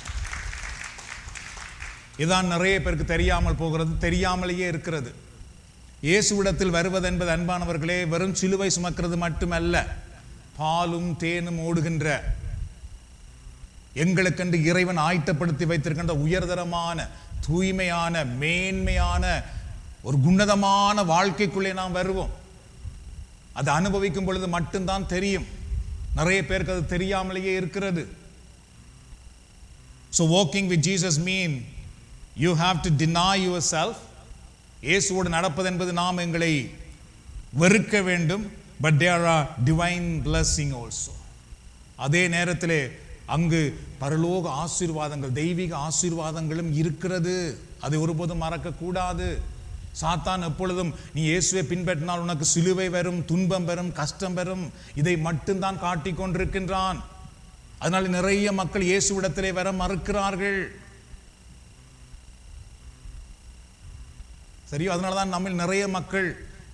இதான் நிறைய பேருக்கு தெரியாமல் போகிறது, தெரியாமலேயே இருக்கிறது. இயேசுவிடத்தில் வருவது என்பது அன்பானவர்களே வெறும் சிலுவை சுமக்கிறது மட்டுமல்ல, பாலும் தேனும் ஓடுகின்ற எங்களுக்கென்று இறைவன் ஆயத்தப்படுத்தி வைத்திருக்கின்ற உயர்தரமான தூய்மையான மேன்மையான ஒரு உன்னதமான வாழ்க்கைக்குள்ளே நாம் வருவோம். அதை அனுபவிக்கும் பொழுது மட்டும்தான் தெரியும். நிறைய பேருக்கு அது தெரியாமலேயே இருக்கிறது. So walking with Jesus mean you have to deny yourself. இயேசுவோடு நடப்பது என்பது நாம் எங்களை வெறுக்க வேண்டும். But there are divine blessing also. அதே நேரத்திலே அங்கு பரலோக ஆசீர்வாதங்கள், தெய்வீக ஆசீர்வாதங்களும் இருக்கிறது. அதை ஒருபோதும் மறக்க கூடாது. சாத்தான் எப்பொழுதும் நீ இயேசுவை பின்பற்றினால் உனக்கு சிலுவை வரும், துன்பம் வரும், கஷ்டம் வரும், இதை மட்டும்தான் காட்டிக் கொண்டிருக்கின்றான். அதனால நிறைய மக்கள் இயேசுவிடத்திலே வர மறுக்கிறார்கள். சரியோ? அதனாலதான் நம்ம நிறைய மக்கள்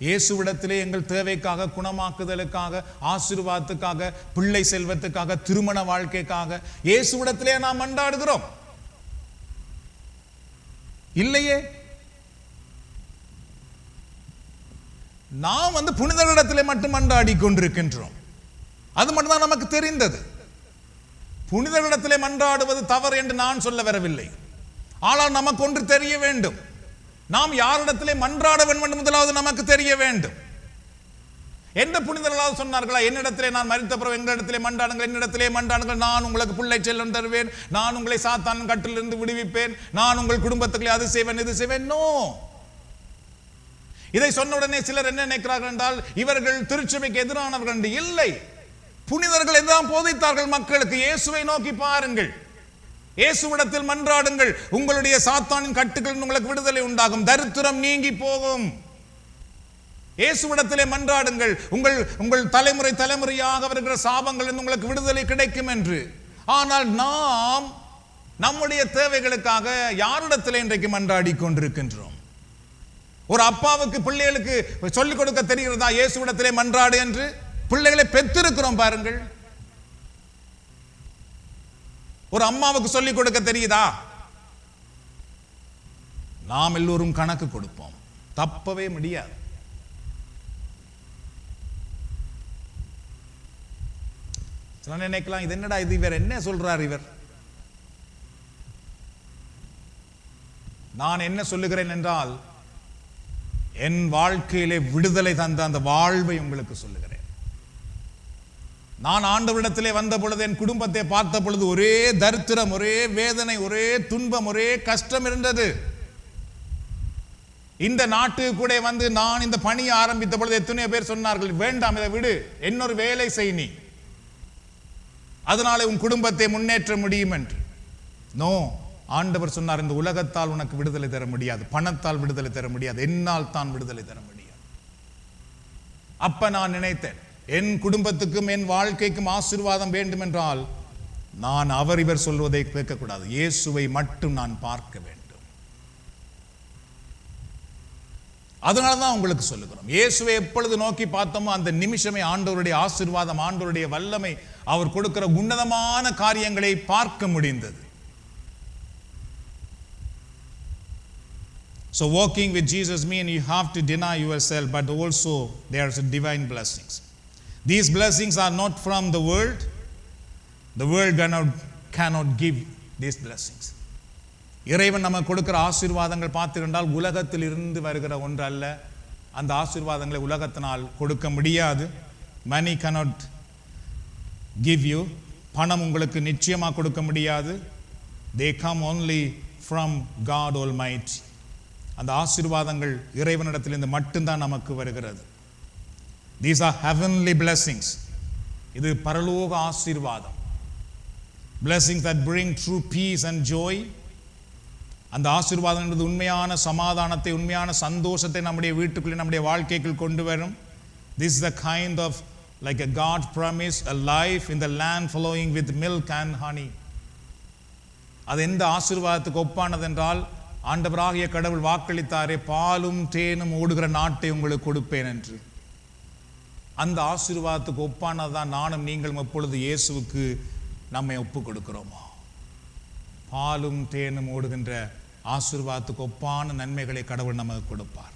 இயேசுவிடத்திலே எங்கள் தேவைக்காக, குணமாக்குதலுக்காக, ஆசீர்வாதத்துக்காக, பிள்ளை செல்வத்துக்காக, திருமண வாழ்க்கைக்காக இயேசுவிடத்திலே நாம் மன்றாடுகிறோம். இல்லையே, நாம் புனிதரிடத்திலே மட்டும் மன்றாடி கொண்டிருக்கின்றோம். அது மட்டும்தான் நமக்கு தெரிந்தது. புனிதரிடத்திலே மன்றாடுவது தவறு என்று நான் சொல்ல வரவில்லை. ஆனால் நமக்கு ஒன்று தெரிய வேண்டும். நாம் யாரிடத்திலே மன்றாட வேண்டும் முதலாவது நமக்கு தெரிய வேண்டும். எந்த புனிதர்களாவது சொன்னார்களா, என்னிடத்திலே நான் மரித்த பிறகு எங்களிடத்திலே மன்றாடுங்கள், என்னிடத்திலே மன்றாடுங்கள், நான் உங்களுக்கு பிள்ளை செல்வம் தருவேன், நான் உங்களை சாத்தான் கட்டிலிருந்து விடுவிப்பேன், நான் உங்கள் குடும்பத்துக்குள்ளே அது செய்வேன் இது செய்வேன்? நோ. இதை சொன்ன உடனே சிலர் என்ன நினைக்கிறார்கள் என்றால் இவர்கள் திருச்சபைக்கு எதிரானவர்கள் என்று. இல்லை, புனிதர்கள் எல்லாம் போதித்தார்கள் மக்களுக்கு. இயேசுவை நோக்கி பாருங்கள், இயேசுவிடத்தில் மன்றாடுங்கள், உங்களுடைய சாத்தானின் கட்டுகள் உங்களுக்கு விடுதலை உண்டாகும், தரித்திரம் நீங்கி போகும். இயேசுவிடத்திலே மன்றாடுங்கள், உங்கள் தலைமுறை தலைமுறையாக வருகிற சாபங்கள் உங்களுக்கு விடுதலை கிடைக்கும் என்று. ஆனால் நாம் நம்முடைய தேவைகளுக்காக யாரிடத்தில் இன்றைக்கு மன்றாடி கொண்டிருக்கின்றோம்? ஒரு அப்பாவுக்கு பிள்ளைகளுக்கு சொல்லிக் கொடுக்க தெரிகிறதா இயேசுவிடத்திலே மன்றாடு என்று? பிள்ளைகளை பெற்றிருக்கிறோம் பாருங்கள். ஒரு அம்மாவுக்கு சொல்லிக் கொடுக்க தெரியுதா? நாம் எல்லோரும் கணக்கு கொடுப்போம், தப்பவே முடியாது. நினைக்கலாம், இது என்னடா இது, இவர் என்ன சொல்றார் இவர்? நான் என்ன சொல்லுகிறேன் என்றால், என் வாழ்க்கையிலே விடுதலை தந்த அந்த வாழ்வை உங்களுக்கு சொல்லுகிறேன். நான் ஆண்டவரிடத்திலே வந்த பொழுது, என் குடும்பத்தை பார்த்த பொழுது ஒரே தரித்திரம், ஒரே வேதனை, ஒரே துன்பம், ஒரே கஷ்டம் இருந்தது. இந்த நாட்டுக்கு கூட வந்து நான் இந்த பணியை ஆரம்பித்த பொழுது எத்தனையோ பேர் சொன்னார்கள், வேண்டாம் இதை விடு, இன்னொரு வேலை செய் நீ, அதனால உன் குடும்பத்தை முன்னேற்ற முடியும் என்று. நோ, ஆண்டவர் சொன்னார், இந்த உலகத்தால் உனக்கு விடுதலை தர முடியாது, பணத்தால் விடுதலை தர முடியாது, என்னால் தான் விடுதலை தர முடியாது. அப்ப நான் நினைத்தேன், என் குடும்பத்துக்கும் என் வாழ்க்கைக்கும் ஆசீர்வாதம் வேண்டும் என்றால் நான் அவர் இவர் சொல்வதை கேட்கக்கூடாது, இயேசுவை மட்டும் நான் பார்க்க வேண்டும். அதனாலதான் உங்களுக்கு சொல்லுகிறோம், இயேசுவை எப்பொழுது நோக்கி பார்த்தோமோ அந்த நிமிஷமே ஆண்டவருடைய ஆசீர்வாதம், ஆண்டவருடைய வல்லமை, அவர் கொடுக்கிற உன்னதமான காரியங்களை பார்க்க முடிந்தது. So walking with Jesus means you have to deny yourself, but also there are divine blessings. These blessings are not from the world. The world cannot give these blessings. இறைவன் நமக்கு கொடுக்கிற ஆசீர்வாதங்கள் பார்த்துக்கொண்டால் உலகத்தில் இருந்து வருகிற ஒன்று அல்ல. அந்த ஆசீர்வாதங்களை உலகத்தினால் கொடுக்க முடியாது. Money cannot give you. பணம் உங்களுக்கு நிச்சயமாக கொடுக்க முடியாது. They come only from God Almighty. அந்த ஆசீர்வாதங்கள் இறைவனிடத்திலிருந்து மட்டும்தான் நமக்கு வருகிறது. These are heavenly blessings. இது பரலோக ஆசீர்வாதம். Blessings that bring true peace and joy. அந்த ஆசீர்வாதம் என்பது உண்மையான சமாதானத்தை, உண்மையான சந்தோஷத்தை நம்முடைய வீட்டுக்குள்ளே, நம்முடைய வாழ்க்கைக்குள் கொண்டு வரும். This is the kind of like a God promise, a life in the land flowing with milk and honey. அது எந்த ஆசீர்வாதத்துக்கு ஒப்பானது என்றால், ஆண்டவராகிய கடவுள் வாக்களித்தாரே, பாலும் தேனும் ஓடுகிற நாட்டை உங்களுக்கு கொடுப்பேன் என்று. அந்த ஆசீர்வாதத்துக்கு ஒப்பானதான் நானும் நீங்களும் எப்பொழுது இயேசுவுக்கு நம்மை ஒப்பு கொடுக்கிறோமோ. பாலும் தேனும் ஓடுகின்ற ஆசீர்வாதத்துக்கு ஒப்பான நன்மைகளை கடவுள் நமக்கு கொடுப்பார்.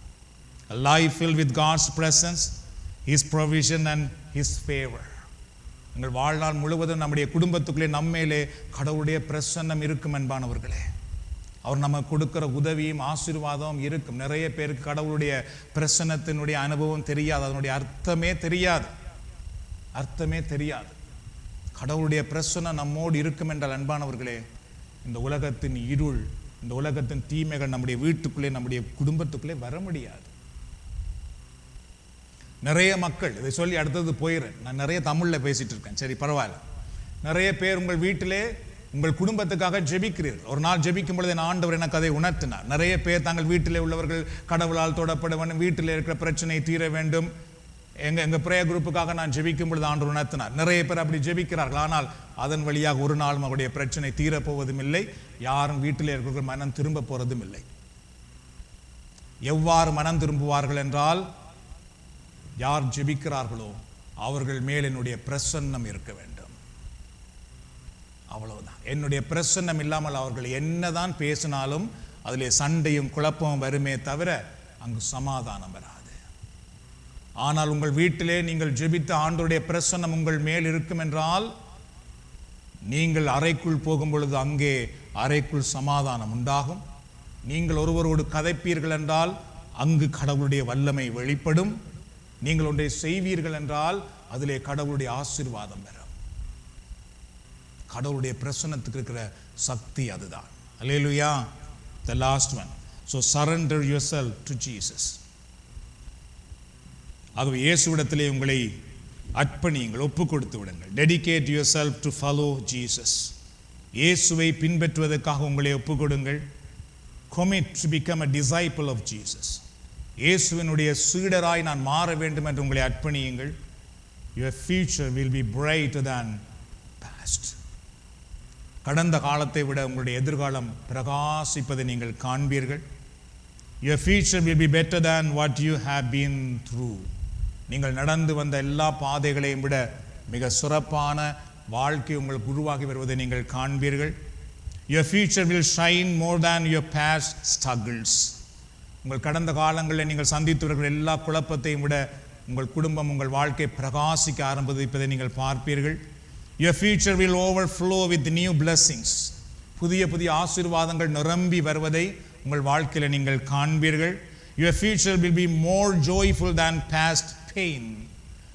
A life filled with God's presence, His provision and His favor. எங்கள் வாழ்நாள் முழுவதும் நம்முடைய குடும்பத்துக்குள்ளே நம்மேலே கடவுளுடைய பிரசன்னம் இருக்கும் என்பானவர்களே. அவர் நமக்கு கொடுக்கிற உதவியும் ஆசீர்வாதமும் இருக்கும். நிறைய பேருக்கு கடவுளுடைய பிரசன்னத்தினுடைய அனுபவம் தெரியாது, அதனுடைய அர்த்தமே தெரியாது. கடவுளுடைய பிரசன்னம் நம்மோடு இருக்கும் என்றால் அன்பானவர்களே, இந்த உலகத்தின் இருள், இந்த உலகத்தின் தீமைகள் நம்முடைய வீட்டுக்குள்ளே, நம்முடைய குடும்பத்துக்குள்ளே வர முடியாது. நிறைய மக்கள், இதை சொல்லி அடுத்தது போயிடுறேன், நான் நிறைய தமிழில் பேசிட்டு இருக்கேன், சரி பரவாயில்ல. நிறைய பேர் உங்கள் வீட்டிலே உங்கள் குடும்பத்துக்காக ஜெபிக்கிறீர்கள். ஒரு நாள் ஜெபிக்கும் பொழுது என் ஆண்டவர் எனக்கு அதை உணர்த்தினார். நிறைய பேர் தங்கள் வீட்டிலே உள்ளவர்கள் கடவுளால் தொடப்பட வேண்டும், வீட்டில் இருக்கிற பிரச்சனை தீர வேண்டும். எங்கள் பிரேயர் குரூப்புக்காக நான் ஜெபிக்கும் பொழுது ஆண்டவர் உணர்த்தினார். நிறைய பேர் அப்படி ஜெபிக்கிறார்கள், ஆனால் அதன் வழியாக ஒரு நாள் அவருடைய பிரச்சனை தீரப்போவதும் இல்லை, யாரும் வீட்டில் இருக்கிற மனம் திரும்ப போறதும் இல்லை. எவ்வாறு மனம் திரும்புவார்கள் என்றால், யார் ஜெபிக்கிறார்களோ அவர்கள் மேல் என்னுடைய பிரசன்னம் இருக்க வேண்டும், அவ்வளவுதான். என்னுடைய பிரசன்னம் இல்லாமல் அவர்கள் என்னதான் பேசினாலும் அதிலே சண்டையும் குழப்பமும் வருமே தவிர அங்கு சமாதானம் வராது. ஆனால் உங்கள் வீட்டிலே நீங்கள் ஜெபித்த ஆண்டவருடைய பிரசன்னம் உங்கள் மேல் இருக்கும் என்றால், நீங்கள் அறைக்குள் போகும் பொழுது அங்கே அறைக்குள் சமாதானம் உண்டாகும். நீங்கள் ஒருவரோடு கதைப்பீர்கள் என்றால் அங்கு கடவுளுடைய வல்லமை வெளிப்படும். நீங்கள் ஒன்றை செய்வீர்கள் என்றால் அதிலே கடவுளுடைய ஆசீர்வாதம் வரும். கடவுளுடைய பிரசன்னத்துக்கு இருக்கிற சக்தி அதுதான். அல்லேலூயா. The last one. So surrender yourself to Jesus. ஆகவே இயேசுவிடத்திலே உங்களை அர்ப்பணியுங்கள், ஒப்பு கொடுத்து விடுங்கள். Dedicate yourself to follow Jesus. இயேசுவை பின்பற்றுவதற்காக உங்களை ஒப்பு கொடுங்கள். Commit to become a disciple of Jesus. இயேசுவினுடைய சீடராய் நான் மாற வேண்டும் என்று உங்களை அர்ப்பணியுங்கள். Your future will be brighter than past. கடந்த காலத்தை விட உங்களுடைய எதிர்காலம் பிரகாசிப்பதை நீங்கள் காண்பீர்கள். Your future will be better than what you have been through. நீங்கள் நடந்து வந்த எல்லா பாதைகளையும் விட மிக சிறப்பான வாழ்க்கை உங்களுக்கு உருவாகி வருவதை நீங்கள் காண்பீர்கள். Your future will shine more than your past struggles. உங்கள் கடந்த காலங்களில் நீங்கள் சந்தித்து வருகிற எல்லா குழப்பத்தையும் விட உங்கள் குடும்பம், உங்கள் வாழ்க்கை பிரகாசிக்க ஆரம்பிப்பதை நீங்கள் பார்ப்பீர்கள். Your future will overflow with new blessings. புதிய புதிய ஆசீர்வாதங்கள் நிரம்பி வருவதை உங்கள் வாழ்க்கையில் நீங்கள் காண்பீர்கள். Your future will be more joyful than past pain.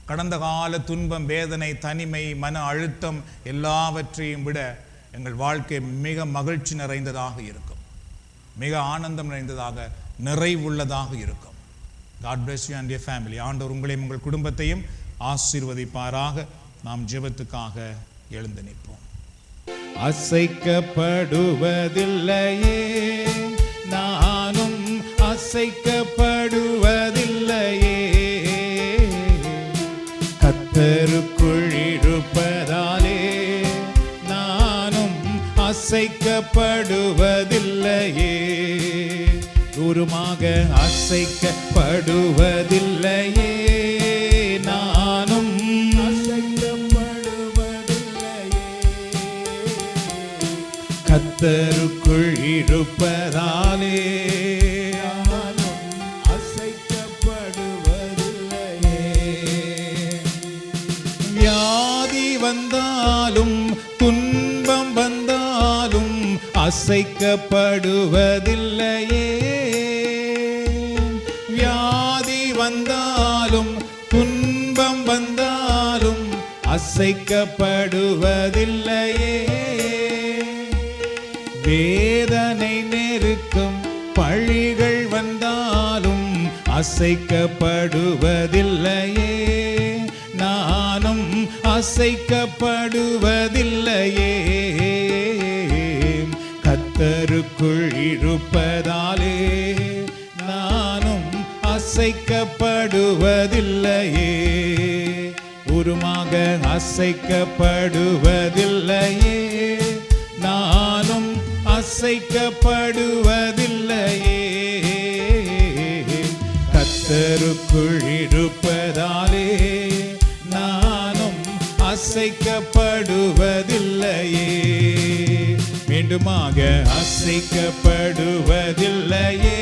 கடந்த கால துன்பம், வேதனை, தனிமை, மன அழுத்தம் எல்லாவற்றையும் விட எங்கள் வாழ்க்கை மிக மகிழ்ச்சி நிறைந்ததாக இருக்கும், மிக ஆனந்தம் நிறைந்ததாக, நிறைவுள்ளதாக இருக்கும். God bless you and your family. ஆண்டவர் உங்களையும் உங்கள் குடும்பத்தையும் ஆசீர்வதிப்பாராக. நாம் ஜெபத்துக்காக எழுந்து நிற்போம். அசைக்கப்படுவதில்லையே, நானும் அசைக்கப்படுவதில்லையே, கர்த்தருக்குள் இருப்பதாலே நானும் அசைக்கப்படுவதில்லையே, தூரமாக அசைக்கப்படுவதில்லையே, நானும் அசைக்கப்படுவதில்லையே, கர்த்தருக்குள் இருப்பதாலே நானும் அசைக்கப்படுவதில்லையே. வியாதி வந்தாலும் துன்பம் வந்தாலும் அசைக்கப்படுவதில்லையே, வியாதி வந்தாலும் துன்பம் வந்தாலும் அசைக்கப்படுவதில்லையே, வேதனை நெருக்கம் பழிகள் வந்தாலும் அசைக்கப்படுவதில்லையே, நானும் அசைக்கப்படுவதில்லையே, கர்த்தருக்குள் இருப்பதாலே நானும் அசைக்கப்படுவதில்லையே, உருமாக அசைக்கப்படுவதில்லையே, நானும் அசைக்கப்படுவதில்லையே, கர்த்தருக்குள் இருப்பதாலே நானும் அசைக்கப்படுவதில்லையே, மீண்டுமாக அசைக்கப்படுவதில்லையே,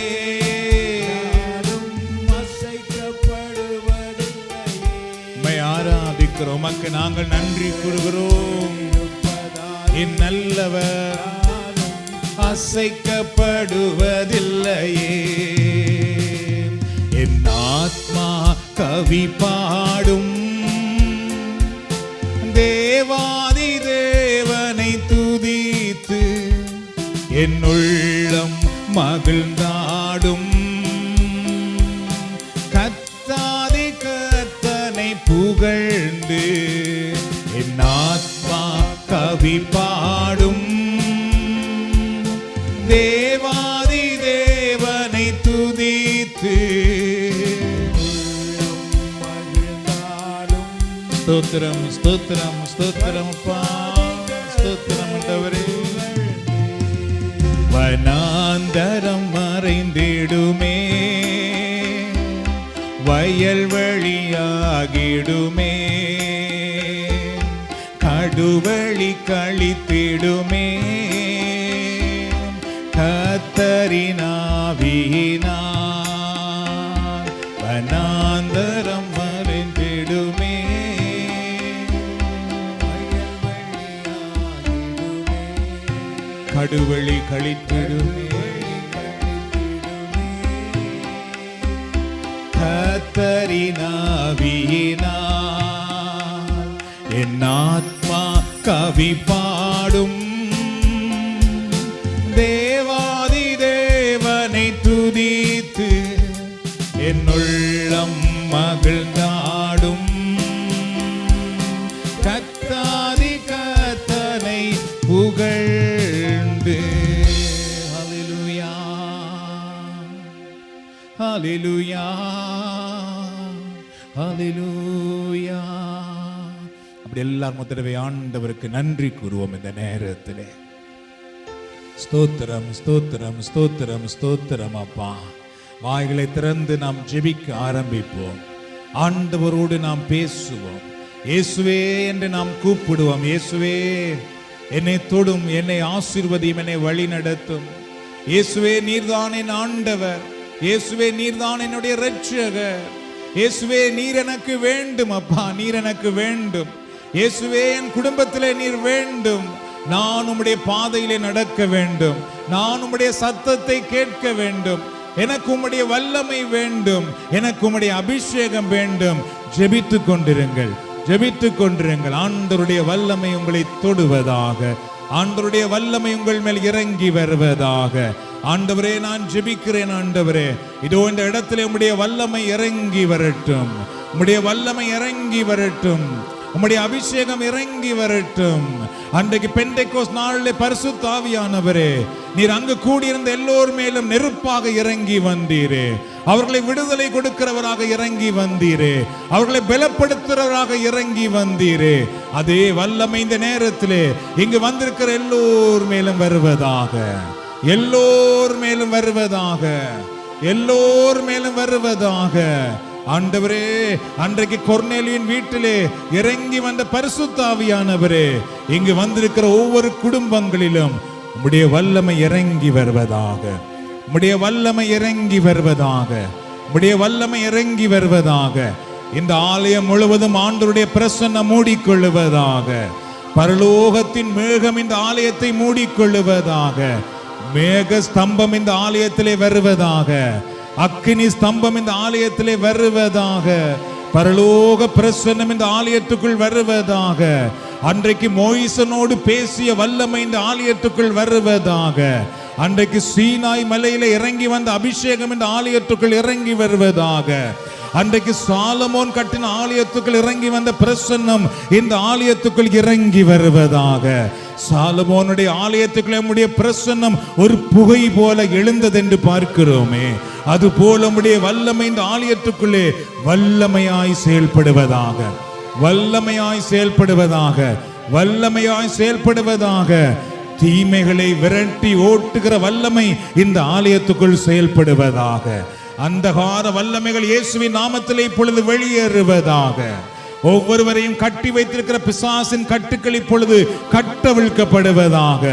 உம்மை ஆராதிக்கிறோம், உமக்கு நாங்கள் நன்றி கூறுகிறோம். என் நல்லவர் அசைக்கப்படுவதில்லையே, என் ஆத்மா கவி பாடும், தேவாதி தேவனை துதித்து என் உள்ளம் மகிழ்ந்தாடும், கர்த்தாதி கர்த்தனை புகழ்ந்து என் ஆத்மா கவி பாடும், தேவாதி தேவனை துதித்து ஸ்தோத்திரம் ஸ்தோத்திரம் ஸ்தோத்திரம் ஸ்தோத்திரம் ஆண்டவரே. வனாந்தரம் மறைந்திடுமே, வயல்வெளியாகிடுமே, கடுவெளி கழித்திடுமே, கர்த்தரினாவியினால் வனாந்தரம் மறைந்திடுமே, கடுவெளி கழித்திடுமே, கர்த்தரினாவியினால் என் ஆத்மா கவி பாடும், தேவாதி தேவனை துதித்து என் உள்ளம் மகிழ்ந்தாடும், கர்த்தாதி கர்த்தனை புகழ்ந்து. ஹல்லேலூயா ஹல்லேலூயா. ஹalleluya ஹalleluya. அப்படி எல்லாரும் முதல்ல ஆண்டவருக்கு நன்றி கூறுவோம் இந்த நேரத்திலே. ஸ்தோத்திரம் ஸ்தோத்திரம் ஸ்தோத்திரம் ஸ்தோத்திரம். அப்பா, வாய்களை திறந்து நாம் ஜெபிக்க ஆரம்பிப்போம். ஆண்டவரோடு நாம் பேசுவோம். இயேசுவே என்று நாம் கூப்பிடுவோம். இயேசுவே, என்னை தொடும், என்னை ஆசீர்வதியும், என்னை வழி நடத்தும். இயேசுவே, நீர்தான் என் ஆண்டவர். இயேசுவே, நீர்தான் என்னுடைய இரட்சகர். இயேசுவே, நீர் எனக்கு வேண்டும். அப்பா, நீர் எனக்கு வேண்டும். இயேசுவே, என் குடும்பத்திலே நீர் வேண்டும். நான் உம்முடைய பாதையிலே நடக்க வேண்டும். நான் உம்முடைய சத்தத்தை கேட்க வேண்டும். எனக்கு உம்முடைய வல்லமை வேண்டும். எனக்கு உம்முடைய அபிஷேகம் வேண்டும். ஜெபித்துக் கொண்டிருங்கள், ஜெபித்துக் கொண்டிருங்கள். ஆண்டவருடைய வல்லமை உங்களை தொடுவதாக. ஆண்டவருடைய வல்லமை உங்கள் மேல் இறங்கி வருவதாக. ஆண்டவரே, நான் ஜெபிக்கிறேன். ஆண்டவரே, இதோ இந்த இடத்திலே உம்முடைய வல்லமை இறங்கி வரட்டும். உம்முடைய வல்லமை இறங்கி வரட்டும். உம்முடைய அபிஷேகம் இறங்கி வரட்டும். அன்றைக்கு பெந்தெக்கோஸ்து நாளிலே பரிசுத்த ஆவியானவரே, நீர் அங்கு கூடியிருந்த எல்லோர் மேலும் நெருப்பாக இறங்கி வந்தீரே. அவர்களை விடுதலை கொடுக்கிறவராக இறங்கி வந்தீரே. அவர்களை பலப்படுத்துகிறவராக இறங்கி வந்தீரே. அதே வல்லமை இந்த நேரத்திலே இங்கு வந்திருக்கிற எல்லோர் மேலும் வருவதாக. எல்லோர் மேலும் வருவதாக. எல்லோர் மேலும் வருவதாக. ஆண்டவரே, அன்றைக்கு கொர்நேலியின் வீட்டிலே இறங்கி வந்த பரிசுத்த ஆவியானவரே, இங்கு வந்திருக்கிற ஒவ்வொரு குடும்பங்களிலும் உம்முடைய வல்லமை இறங்கி வருவதாக. உம்முடைய வல்லமை இறங்கி வருவதாக. உம்முடைய வல்லமை இறங்கி வருவதாக. இந்த ஆலயம் முழுவதும் ஆண்டவருடைய பிரசன்னம் மூடிக்கொள்ளுவதாக. பரலோகத்தின் மேகம் இந்த ஆலயத்தை மூடிக்கொள்ளுவதாக. மேக ஸ்தம்பம் இந்த ஆலயத்திலே வருவதாக. அக்கினி ஸ்தம்பம் இந்த ஆலயத்திலே வருவதாக. பரலோக பிரசன்னம் இந்த ஆலயத்துக்குள் வருவதாக. அன்றைக்கு மோயிசனோடு பேசிய வல்லமை இந்த ஆலயத்துக்குள் வருவதாக. அன்றைக்கு சீனாய் மலையில இறங்கி வந்த அபிஷேகம் இந்த ஆலயத்துக்குள் இறங்கி வருவதாக. அன்றைக்கு சாலமோன் கட்டின ஆலயத்துக்குள் இறங்கி வந்த பிரசன்னம் இந்த ஆலயத்துக்குள் இறங்கி வருவதாக. சாலமோனுடைய ஆலயத்துக்குள்ளே நம்முடைய பிரசன்னம் ஒரு புகை போல எழுந்தது என்று பார்க்கிறோமே, அது போல நம்முடைய வல்லமை இந்த ஆலயத்துக்குள்ளே வல்லமையாய் செயல்படுவதாக. வல்லமையாய் செயல்படுவதாக. வல்லமையாய் செயல்படுவதாக. தீமைகளை விரட்டி ஓட்டுகிற வல்லமை இந்த ஆலயத்துக்குள் செயல்படுவதாக. அந்தகார வல்லமைகள் இயேசுவின் நாமத்திலே இப்பொழுது வெளியேறுவதாக. ஒவ்வொருவரையும் கட்டி வைத்திருக்கிற பிசாசின் கட்டுக்கள் இப்பொழுது கட்டவிழ்க்கப்படுவதாக.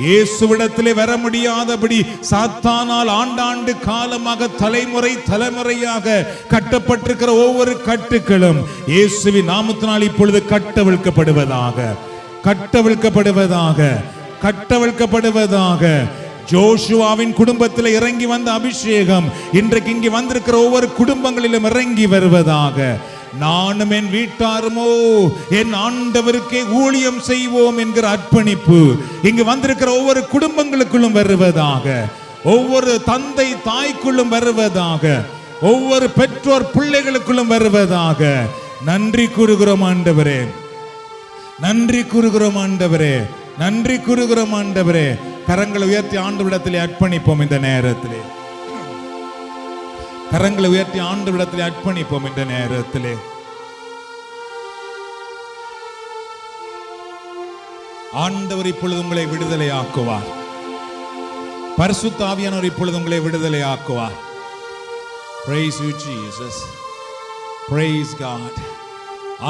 இயேசுவிடத்திலே வர முடியாதபடி சாத்தானால் ஆண்டாண்டு காலமாக தலைமுறை தலைமுறையாக கட்டப்பட்டிருக்கிற ஒவ்வொரு கட்டுக்களும் இயேசுவின் நாமத்தினால் இப்பொழுது கட்டவிழ்க்கப்படுவதாக. கட்டவிழ்க்கப்படுவதாக. கட்டவிழ்க்கப்படுவதாக. ஜோஷுவாவின் குடும்பத்தில் இறங்கி வந்த அபிஷேகம் இன்றைக்கு இங்கே வந்திருக்கிற ஒவ்வொரு குடும்பங்களிலும் இறங்கி வருவதாக. நானும் என் வீட்டாருமோ என் ஆண்டவருக்கே ஊழியம் செய்வோம் என்கிற அர்ப்பணிப்பு இங்கு வந்திருக்கிற ஒவ்வொரு குடும்பங்களுக்குள்ளும் வருவதாக. ஒவ்வொரு தந்தை தாய்க்குள்ளும் வருவதாக. ஒவ்வொரு பெற்றோர் பிள்ளைகளுக்குள்ளும் வருவதாக. நன்றி கூறுகிறோம் ஆண்டவரே. நன்றி கூறுகிறோம் ஆண்டவரே. நன்றி கூறுகிறோம் ஆண்டவரே. கரங்களை உயர்த்தி ஆண்டவரிடத்திலே அர்ப்பணிப்போம் இந்த நேரத்திலே. கரங்களை உயர்த்தி ஆண்டவரிடத்திலே அர்ப்பணிப்போம் இந்த நேரத்திலே. ஆண்டவர் இப்பொழுது உங்களை விடுதலை ஆக்குவார். பரிசுத்த ஆவியானவர் இப்பொழுது உங்களை விடுதலை ஆக்குவார். Praise you Jesus. Praise God.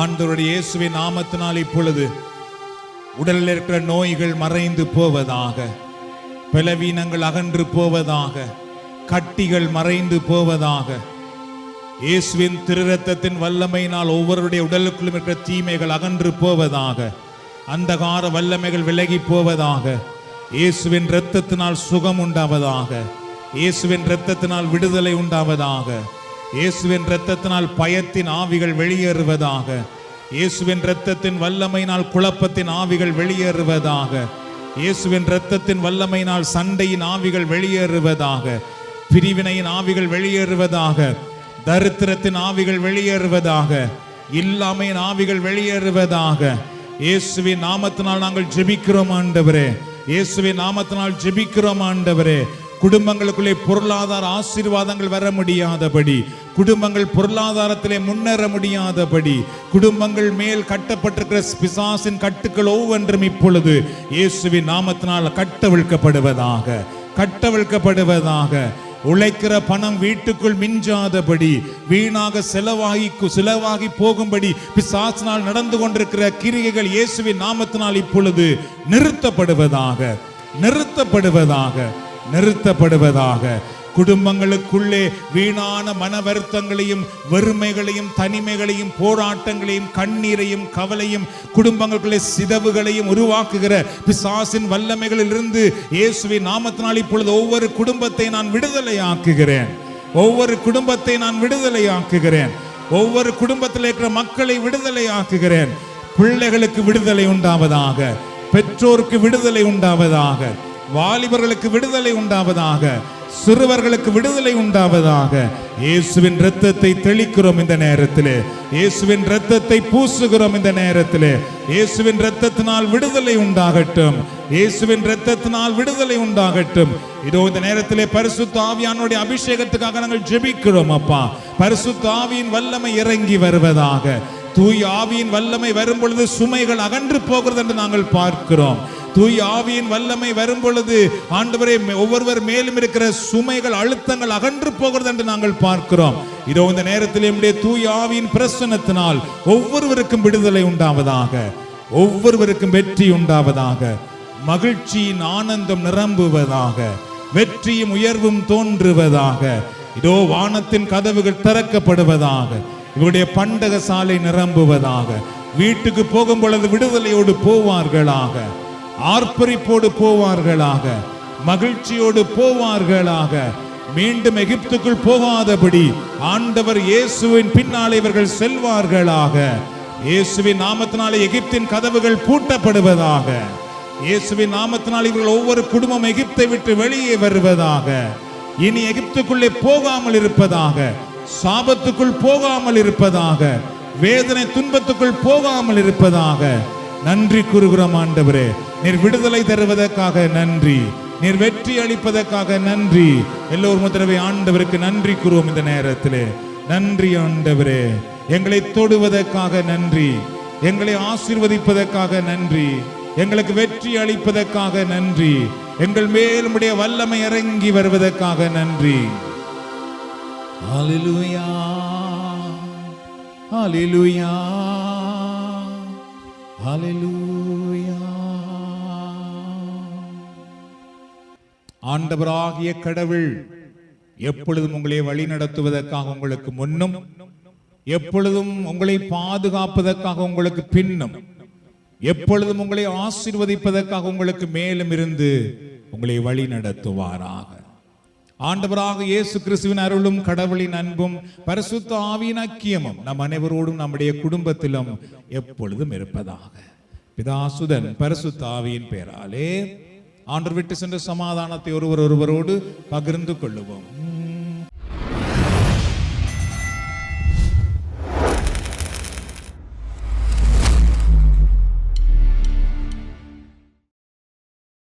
ஆண்டவருடைய இயேசுவின் நாமத்தினால் இப்பொழுது உடலில் இருக்கிற நோய்கள் மறைந்து போவதாக. பலவீனங்கள் அகன்று போவதாக. கட்டிகள் மறைந்து போவதாக. இயேசுவின் திரு இரத்தத்தின் வல்லமையினால் ஒவ்வொருடைய உடலுக்குள்ளும் இருக்கிற தீமைகள் அகன்று போவதாக. அந்தகார வல்லமைகள் விலகி போவதாக. இயேசுவின் இரத்தத்தினால் சுகம் உண்டாவதாக. இயேசுவின் இரத்தத்தினால் விடுதலை உண்டாவதாக. இயேசுவின் இரத்தத்தினால் பயத்தின் ஆவிகள் வெளியேறுவதாக. இயேசுவின் இரத்தத்தின் வல்லமையினால் குழப்பத்தின் ஆவிகள் வெளியேறுவதாக. இயேசுவின் இரத்தத்தின் வல்லமையினால் சண்டையின் ஆவிகள் வெளியேறுவதாக. பிரிவினையின் ஆவிகள் வெளியேறுவதாக. தரித்திரத்தின் ஆவிகள் வெளியேறுவதாக. இல்லாமையின் ஆவிகள் வெளியேறுவதாக. இயேசுவின் நாமத்தினால் நாங்கள் ஜெபிக்கிறோம் ஆண்டவரே. இயேசுவின் நாமத்தினால் ஜெபிக்கிறோம் ஆண்டவரே. குடும்பங்களுக்குள்ளே பொருளாதார ஆசீர்வாதங்கள் வர முடியாதபடி, குடும்பங்கள் பொருளாதாரத்திலே முன்னேற முடியாதபடி, குடும்பங்கள் மேல் கட்டப்பட்டிருக்கிற பிசாசின் கட்டுக்கள் ஒவ்வொன்றும் இப்பொழுது இயேசுவின் நாமத்தினால் கட்டவிழ்க்கப்படுவதாக, கட்டவிழ்க்கப்படுவதாக. உழைக்கிற பணம் வீட்டுக்குள் மிஞ்சாதபடி, வீணாக செலவாகி போகும்படி பிசாசினால் நடந்து கொண்டிருக்கிற கிரியைகள் இயேசுவின் நாமத்தினால் இப்பொழுது நிறுத்தப்படுவதாக, நிறுத்தப்படுவதாக, நிறுத்தப்படுவதாக. குடும்பங்களுக்குள்ளே வீணான மன வருத்தங்களையும் வெறுமைகளையும் தனிமைகளையும் போராட்டங்களையும் கண்ணீரையும் கவலையும் குடும்பங்களுக்குள்ளே சிதவுகளையும் உருவாக்குகிற பிசாசின் வல்லமைகளில் இருந்து இயேசுவின் நாமத்தினால் இப்பொழுது ஒவ்வொரு குடும்பத்தை நான் விடுதலையாக்குகிறேன், ஒவ்வொரு குடும்பத்தை நான் விடுதலையாக்குகிறேன், ஒவ்வொரு குடும்பத்தில் இருக்கிற மக்களை விடுதலையாக்குகிறேன். பிள்ளைகளுக்கு விடுதலை உண்டாவதாக, பெற்றோருக்கு விடுதலை உண்டாவதாக, வாலிபர்களுக்கு விடுதலை உண்டாவதாக, சிறுவர்களுக்கு விடுதலை உண்டாவதாக. இயேசுவின் இரத்தத்தை தெளிக்கிறோம் இந்த நேரத்திலே, இயேசுவின் இரத்தத்தை பூசுகிறோம் இந்த நேரத்திலே. இயேசுவின் இரத்தத்தினால் விடுதலை உண்டாகட்டும், இயேசுவின் இரத்தத்தினால் விடுதலை உண்டாகட்டும். இதோ இந்த நேரத்திலே பரிசுத்த ஆவியானுடைய அபிஷேகத்துக்காக நாங்கள் ஜெபிக்கிறோம் அப்பா. பரிசுத்த ஆவியின் வல்லமை இறங்கி வருவதாக. தூய ஆவியின் வல்லமை வரும் பொழுது சுமைகள் அகன்று போகிறது என்று நாங்கள் பார்க்கிறோம். தூய ஆவியின் வல்லமை வரும் பொழுது ஆண்டவரே ஒவ்வொருவர் மேலும் இருக்கிற சுமைகள் அழுத்தங்கள் அகன்று போகிறது என்று நாங்கள் பார்க்கிறோம். இதோ இந்த நேரத்தில் நம்முடைய தூய ஆவியின் பிரசன்னத்தினால் ஒவ்வொருவருக்கும் விடுதலை உண்டாவதாக, ஒவ்வொருவருக்கும் வெற்றி உண்டாவதாக, மகிழ்ச்சியின் ஆனந்தம் நிரம்புவதாக, வெற்றியும் உயர்வும் தோன்றுவதாக. இதோ வானத்தின் கதவுகள் திறக்கப்படுவதாக, இவருடைய பண்டக சாலை நிரம்புவதாக. வீட்டுக்கு போகும் பொழுது விடுதலையோடு போவார்களாக, ஆர்ப்பரிப்போடு போவார்களாக, மகிழ்ச்சியோடு போவார்களாக. மீண்டும் எகிப்துக்குள் போகாதபடி ஆண்டவர் இயேசுவின் பின்னாலே இவர்கள் செல்வார்களாக. இயேசுவின் நாமத்தினாலே எகிப்தின் கதவுகள் பூட்டப்படுவதாக. இயேசுவின் நாமத்தினால் இவர்கள் ஒவ்வொரு குடும்பம் எகிப்தை விட்டு வெளியே வருவதாக. இனி எகிப்துக்குள்ளே போகாமல் இருப்பதாக, சாபத்துக்குள் போகாமல் இருப்பதாக, வேதனை துன்பத்துக்குள் போகாமல் இருப்பதாக. நன்றி கூறுகிறோம் ஆண்டவரே. நீர் விடுதலை தருவதற்காக நன்றி, நீர் வெற்றி அளிப்பதற்காக நன்றி. எல்லோரும் முதலவே ஆண்டவருக்கு நன்றி கூறுவோம் இந்த நேரத்திலே. நன்றி ஆண்டவரே, எங்களை தொடுவதற்காக நன்றி, எங்களை ஆசீர்வதிப்பதற்காக நன்றி, எங்களுக்கு வெற்றி அளிப்பதற்காக நன்றி, எங்கள் மேல் உம்முடைய வல்லமை இறங்கி வருவதற்காக நன்றி. ஹல்லேலூயா, ஹல்லேலூயா, ஹல்லேலூயா. ஆண்டவராகிய கடவுள் எப்பொழுதும் உங்களை வழி நடத்துவதற்காக உங்களுக்கு முன்னும், எப்பொழுதும் உங்களை பாதுகாப்பதற்காக உங்களுக்கு பின்னும், எப்பொழுதும் உங்களை ஆசீர்வதிப்பதற்காக உங்களுக்கு மேலும் இருந்து உங்களை வழி நடத்துவாராக. ஆண்டவராக இயேசு கிறிஸ்துவின் அருளும் கடவுளின் அன்பும் பரிசுத்த ஆவியின் ஐக்கியமும் நம் அனைவரோடும் நம்முடைய குடும்பத்திலும் எப்பொழுதும் இருப்பதாக. பிதாசுதன் பரிசுத்த ஆவியின் பெயராலே ஆண்டவர் விட்டு சென்ற சமாதானத்தை ஒருவரோடு பகிர்ந்து கொள்ளுவோம்.